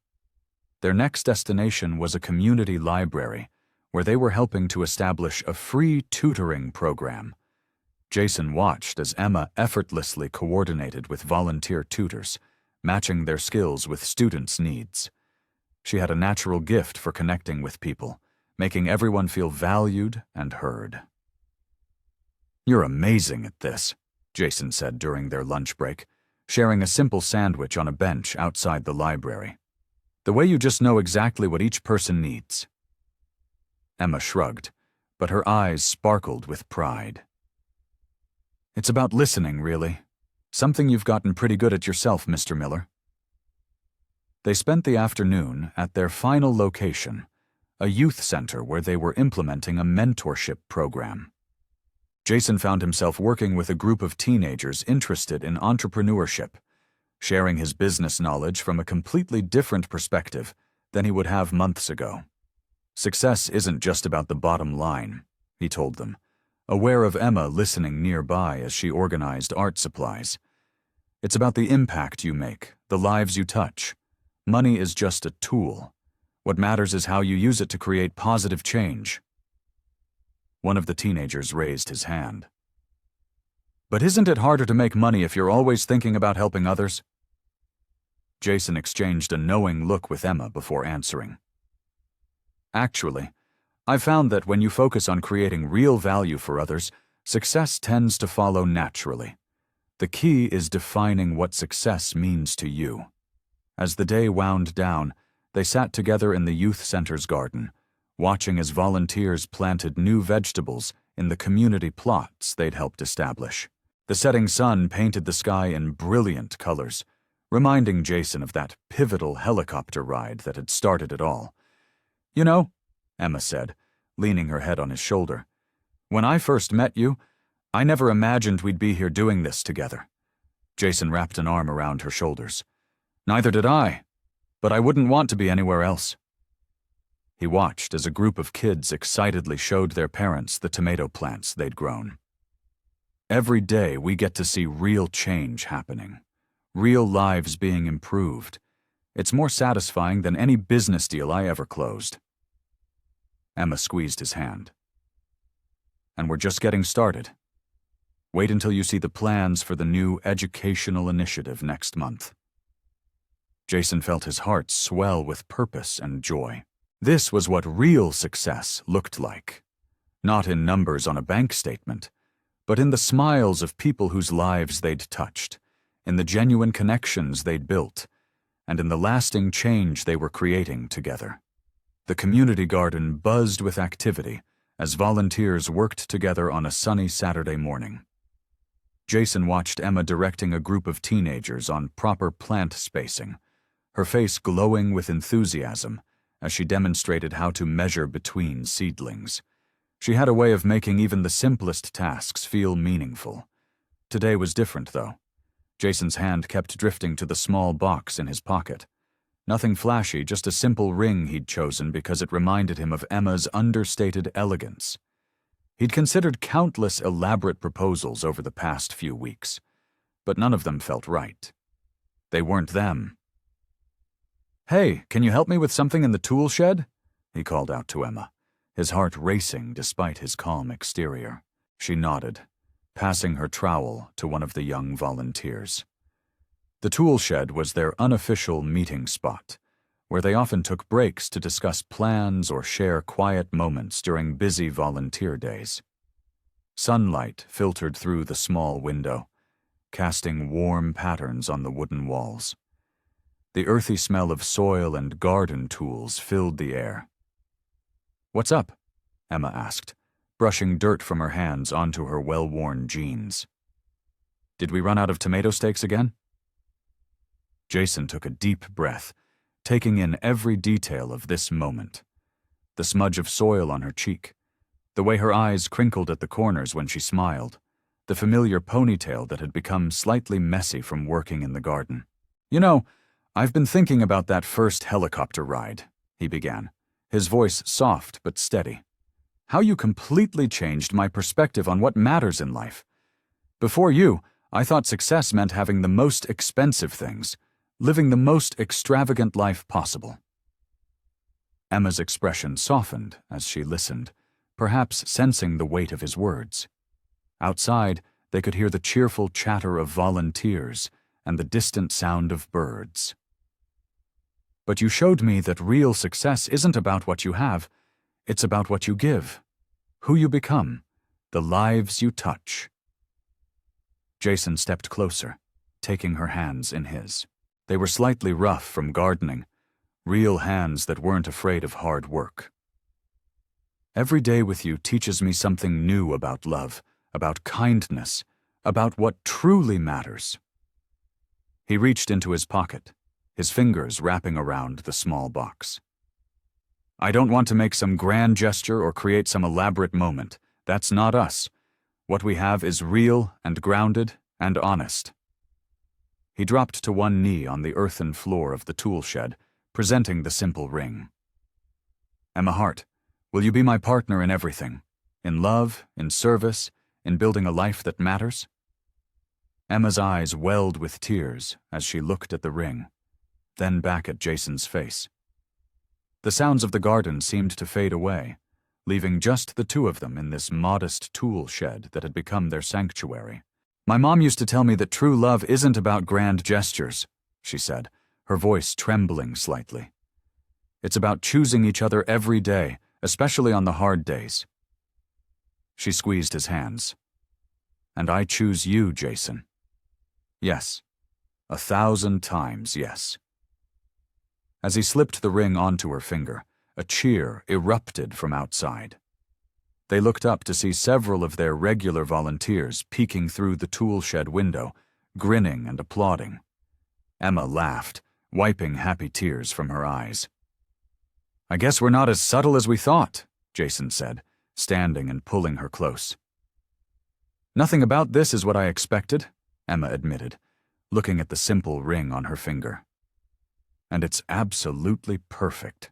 Their next destination was a community library, where they were helping to establish a free tutoring program. Jason watched as Emma effortlessly coordinated with volunteer tutors, matching their skills with students' needs. She had a natural gift for connecting with people, making everyone feel valued and heard. "You're amazing at this," Jason said during their lunch break, sharing a simple sandwich on a bench outside the library. "The way you just know exactly what each person needs." Emma shrugged, but her eyes sparkled with pride. "It's about listening, really. Something you've gotten pretty good at yourself, Mr. Miller." They spent the afternoon at their final location, a youth center where they were implementing a mentorship program. Jason found himself working with a group of teenagers interested in entrepreneurship, sharing his business knowledge from a completely different perspective than he would have months ago. Success isn't just about the bottom line, he told them, aware of Emma listening nearby as she organized art supplies. It's about the impact you make, the lives you touch. Money is just a tool. What matters is how you use it to create positive change. One of the teenagers raised his hand. But isn't it harder to make money if you're always thinking about helping others? Jason exchanged a knowing look with Emma before answering. Actually, I've found that when you focus on creating real value for others, success tends to follow naturally. The key is defining what success means to you. As the day wound down, they sat together in the youth center's garden, watching as volunteers planted new vegetables in the community plots they'd helped establish. The setting sun painted the sky in brilliant colors, reminding Jason of that pivotal helicopter ride that had started it all. "You know," Emma said, leaning her head on his shoulder, "when I first met you, I never imagined we'd be here doing this together." Jason wrapped an arm around her shoulders. "Neither did I, but I wouldn't want to be anywhere else." He watched as a group of kids excitedly showed their parents the tomato plants they'd grown. "Every day we get to see real change happening, real lives being improved. It's more satisfying than any business deal I ever closed." Emma squeezed his hand. "And we're just getting started. Wait until you see the plans for the new educational initiative next month." Jason felt his heart swell with purpose and joy. This was what real success looked like. Not in numbers on a bank statement, but in the smiles of people whose lives they'd touched, in the genuine connections they'd built, and in the lasting change they were creating together. The community garden buzzed with activity as volunteers worked together on a sunny Saturday morning. Jason watched Emma directing a group of teenagers on proper plant spacing, her face glowing with enthusiasm as she demonstrated how to measure between seedlings. She had a way of making even the simplest tasks feel meaningful. Today was different, though. Jason's hand kept drifting to the small box in his pocket. Nothing flashy, just a simple ring he'd chosen because it reminded him of Emma's understated elegance. He'd considered countless elaborate proposals over the past few weeks, but none of them felt right. They weren't them. "Hey, can you help me with something in the tool shed?" he called out to Emma, his heart racing despite his calm exterior. She nodded, passing her trowel to one of the young volunteers. The tool shed was their unofficial meeting spot, where they often took breaks to discuss plans or share quiet moments during busy volunteer days. Sunlight filtered through the small window, casting warm patterns on the wooden walls. The earthy smell of soil and garden tools filled the air. "What's up?" Emma asked, brushing dirt from her hands onto her well-worn jeans. "Did we run out of tomato steaks again?" Jason took a deep breath, taking in every detail of this moment. The smudge of soil on her cheek, the way her eyes crinkled at the corners when she smiled, the familiar ponytail that had become slightly messy from working in the garden. "You know, I've been thinking about that first helicopter ride," he began, his voice soft but steady. "How you completely changed my perspective on what matters in life. Before you, I thought success meant having the most expensive things, living the most extravagant life possible." Emma's expression softened as she listened, perhaps sensing the weight of his words. Outside, they could hear the cheerful chatter of volunteers and the distant sound of birds. "But you showed me that real success isn't about what you have, it's about what you give, who you become, the lives you touch." Jason stepped closer, taking her hands in his. They were slightly rough from gardening, real hands that weren't afraid of hard work. "Every day with you teaches me something new about love, about kindness, about what truly matters." He reached into his pocket, his fingers wrapping around the small box. "I don't want to make some grand gesture or create some elaborate moment. That's not us. What we have is real and grounded and honest." He dropped to one knee on the earthen floor of the tool shed, presenting the simple ring. "Emma Hart, will you be my partner in everything? In love, in service, in building a life that matters?" Emma's eyes welled with tears as she looked at the ring, then back at Jason's face. The sounds of the garden seemed to fade away, leaving just the two of them in this modest tool shed that had become their sanctuary. "My mom used to tell me that true love isn't about grand gestures," she said, her voice trembling slightly. "It's about choosing each other every day, especially on the hard days." She squeezed his hands. "And I choose you, Jason. Yes, 1,000 times yes." As he slipped the ring onto her finger, a cheer erupted from outside. They looked up to see several of their regular volunteers peeking through the tool shed window, grinning and applauding. Emma laughed, wiping happy tears from her eyes. "I guess we're not as subtle as we thought," Jason said, standing and pulling her close. "Nothing about this is what I expected," Emma admitted, looking at the simple ring on her finger. "And it's absolutely perfect."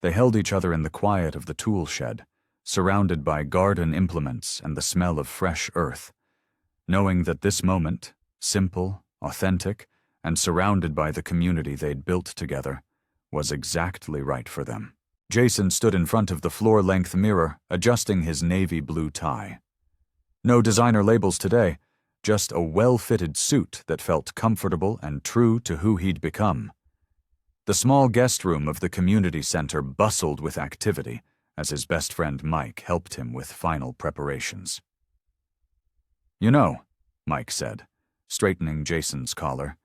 They held each other in the quiet of the tool shed, surrounded by garden implements and the smell of fresh earth, knowing that this moment, simple, authentic, and surrounded by the community they'd built together, was exactly right for them. Jason stood in front of the floor-length mirror, adjusting his navy blue tie. No designer labels today, just a well-fitted suit that felt comfortable and true to who he'd become. The small guest room of the community center bustled with activity as his best friend Mike helped him with final preparations. "You know," Mike said, straightening Jason's collar,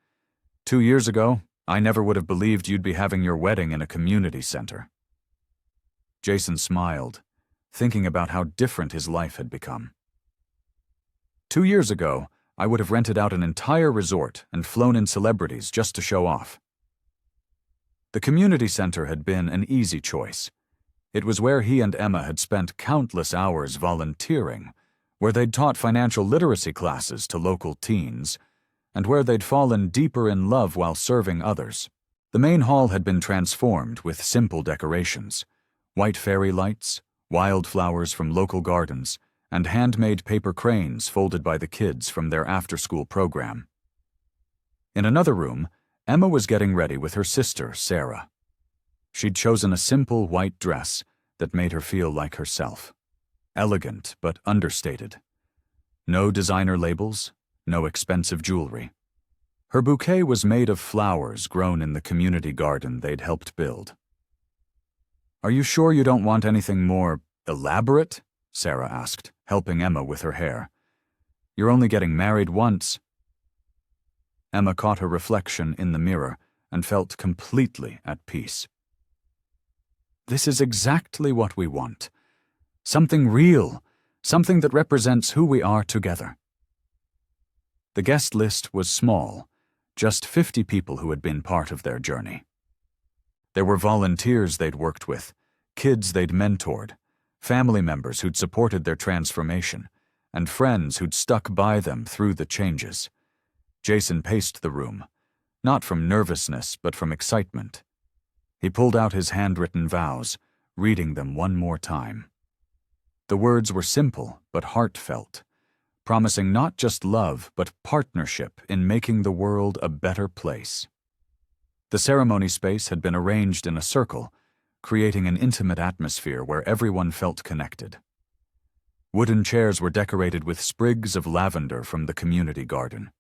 "2 years ago, I never would have believed you'd be having your wedding in a community center." Jason smiled, thinking about how different his life had become. 2 years ago, I would have rented out an entire resort and flown in celebrities just to show off." The community center had been an easy choice. It was where he and Emma had spent countless hours volunteering, where they'd taught financial literacy classes to local teens, and where they'd fallen deeper in love while serving others. The main hall had been transformed with simple decorations: white fairy lights, wildflowers from local gardens, and handmade paper cranes folded by the kids from their after-school program. In another room, Emma was getting ready with her sister, Sarah. She'd chosen a simple white dress that made her feel like herself. Elegant but understated. No designer labels, no expensive jewelry. Her bouquet was made of flowers grown in the community garden they'd helped build. "Are you sure you don't want anything more elaborate?" Sarah asked, helping Emma with her hair. "You're only getting married once." Emma caught her reflection in the mirror and felt completely at peace. "This is exactly what we want. Something real, something that represents who we are together." The guest list was small, just 50 people who had been part of their journey. There were volunteers they'd worked with, kids they'd mentored, family members who'd supported their transformation, and friends who'd stuck by them through the changes. Jason paced the room, not from nervousness but from excitement. He pulled out his handwritten vows, reading them one more time. The words were simple but heartfelt, promising not just love but partnership in making the world a better place. The ceremony space had been arranged in a circle, creating an intimate atmosphere where everyone felt connected. Wooden chairs were decorated with sprigs of lavender from the community garden.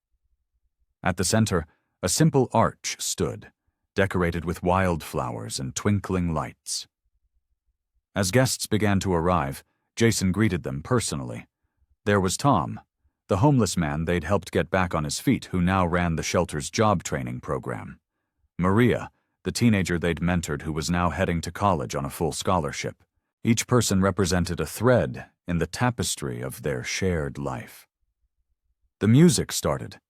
At the center, a simple arch stood, decorated with wildflowers and twinkling lights. As guests began to arrive, Jason greeted them personally. There was Tom, the homeless man they'd helped get back on his feet who now ran the shelter's job training program. Maria, the teenager they'd mentored who was now heading to college on a full scholarship. Each person represented a thread in the tapestry of their shared life. The music started,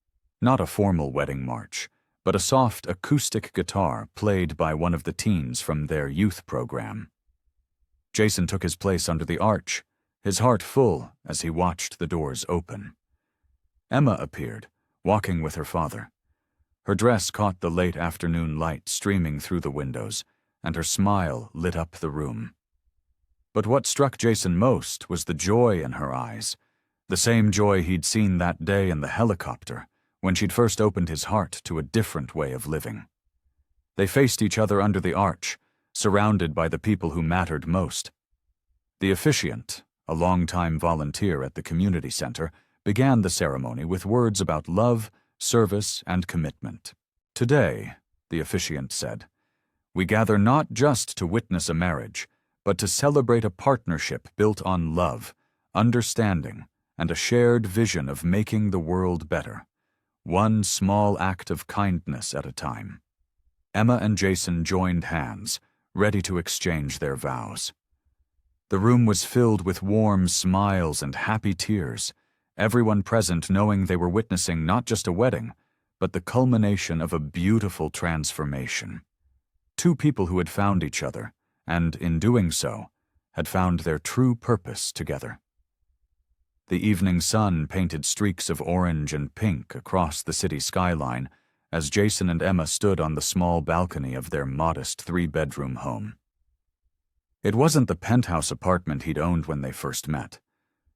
not a formal wedding march, but a soft acoustic guitar played by one of the teens from their youth program. Jason took his place under the arch, his heart full as he watched the doors open. Emma appeared, walking with her father. Her dress caught the late afternoon light streaming through the windows, and her smile lit up the room. But what struck Jason most was the joy in her eyes, the same joy he'd seen that day in the helicopter when she'd first opened his heart to a different way of living. They faced each other under the arch, surrounded by the people who mattered most. The officiant, a longtime volunteer at the community center, began the ceremony with words about love, service, and commitment. "Today," the officiant said, "we gather not just to witness a marriage, but to celebrate a partnership built on love, understanding, and a shared vision of making the world better, one small act of kindness at a time." Emma and Jason joined hands, ready to exchange their vows. The room was filled with warm smiles and happy tears, everyone present knowing they were witnessing not just a wedding, but the culmination of a beautiful transformation. Two people who had found each other, and in doing so, had found their true purpose together. The evening sun painted streaks of orange and pink across the city skyline as Jason and Emma stood on the small balcony of their modest 3-bedroom home. It wasn't the penthouse apartment he'd owned when they first met,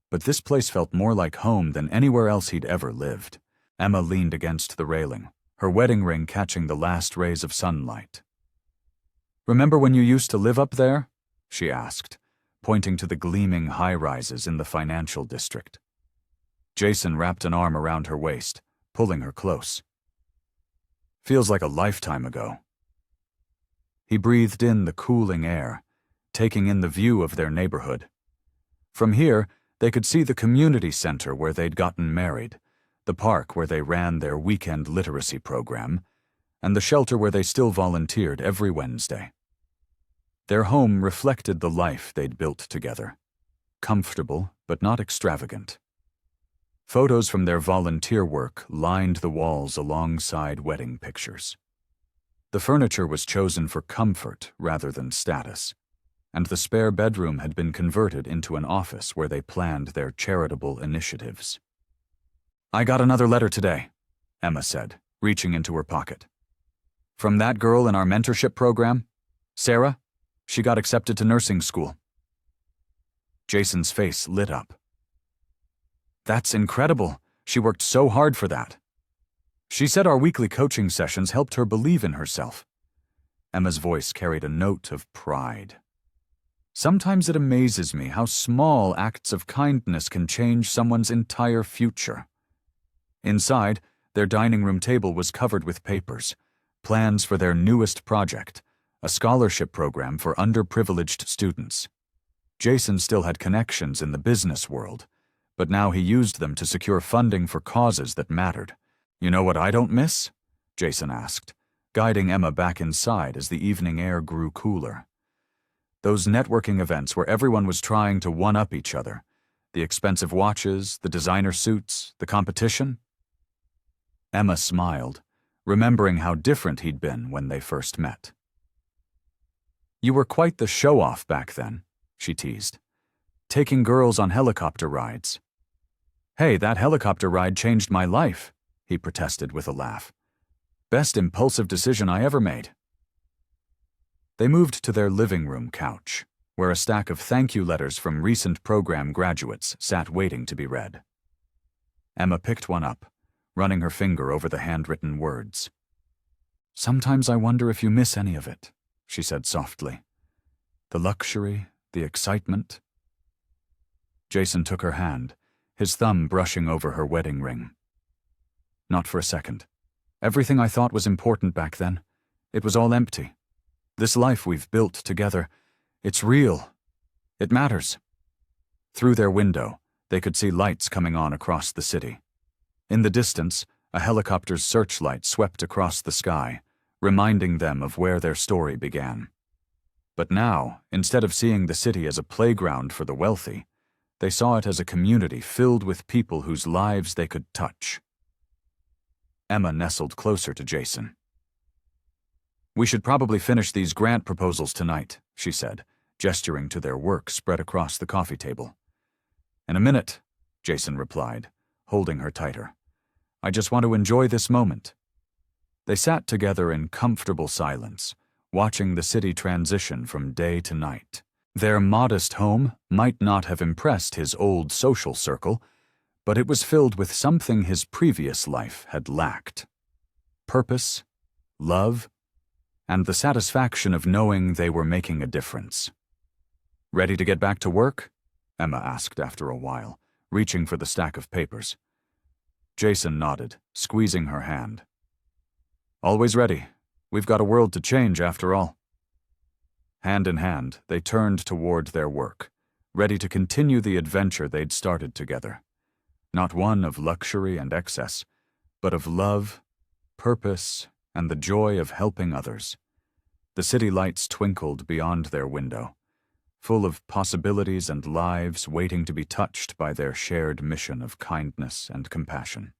but this place felt more like home than anywhere else he'd ever lived. Emma leaned against the railing, her wedding ring catching the last rays of sunlight. "Remember when you used to live up there?" she asked, pointing to the gleaming high-rises in the financial district. Jason wrapped an arm around her waist, pulling her close. "Feels like a lifetime ago." He breathed in the cooling air, taking in the view of their neighborhood. From here, they could see the community center where they'd gotten married, the park where they ran their weekend literacy program, and the shelter where they still volunteered every Wednesday. Their home reflected the life they'd built together, comfortable but not extravagant. Photos from their volunteer work lined the walls alongside wedding pictures. The furniture was chosen for comfort rather than status, and the spare bedroom had been converted into an office where they planned their charitable initiatives. "I got another letter today," Emma said, reaching into her pocket. "From that girl in our mentorship program, Sarah. She got accepted to nursing school." Jason's face lit up. "That's incredible. She worked so hard for that. She said our weekly coaching sessions helped her believe in herself." Emma's voice carried a note of pride. "Sometimes it amazes me how small acts of kindness can change someone's entire future." Inside, their dining room table was covered with papers, plans for their newest project, a scholarship program for underprivileged students. Jason still had connections in the business world, but now he used them to secure funding for causes that mattered. "You know what I don't miss?" Jason asked, guiding Emma back inside as the evening air grew cooler. "Those networking events where everyone was trying to one-up each other. The expensive watches, the designer suits, the competition." Emma smiled, remembering how different he'd been when they first met. "You were quite the show-off back then," she teased. "Taking girls on helicopter rides." "Hey, that helicopter ride changed my life," he protested with a laugh. "Best impulsive decision I ever made." They moved to their living room couch, where a stack of thank you letters from recent program graduates sat waiting to be read. Emma picked one up, running her finger over the handwritten words. "Sometimes I wonder if you miss any of it," she said softly. "The luxury, the excitement." Jason took her hand, his thumb brushing over her wedding ring. "Not for a second. Everything I thought was important back then, it was all empty. This life we've built together, it's real. It matters." Through their window, they could see lights coming on across the city. In the distance, a helicopter's searchlight swept across the sky, reminding them of where their story began. But now, instead of seeing the city as a playground for the wealthy, they saw it as a community filled with people whose lives they could touch. Emma nestled closer to Jason. "We should probably finish these grant proposals tonight," she said, gesturing to their work spread across the coffee table. In a minute, Jason replied, holding her tighter. I just want to enjoy this moment. They sat together in comfortable silence, watching the city transition from day to night. Their modest home might not have impressed his old social circle, but it was filled with something his previous life had lacked. Purpose, love, and the satisfaction of knowing they were making a difference. Ready to get back to work? Emma asked after a while, reaching for the stack of papers. Jason nodded, squeezing her hand. Always ready. We've got a world to change after all. Hand in hand, they turned toward their work, ready to continue the adventure they'd started together. Not one of luxury and excess, but of love, purpose, and the joy of helping others. The city lights twinkled beyond their window, full of possibilities and lives waiting to be touched by their shared mission of kindness and compassion.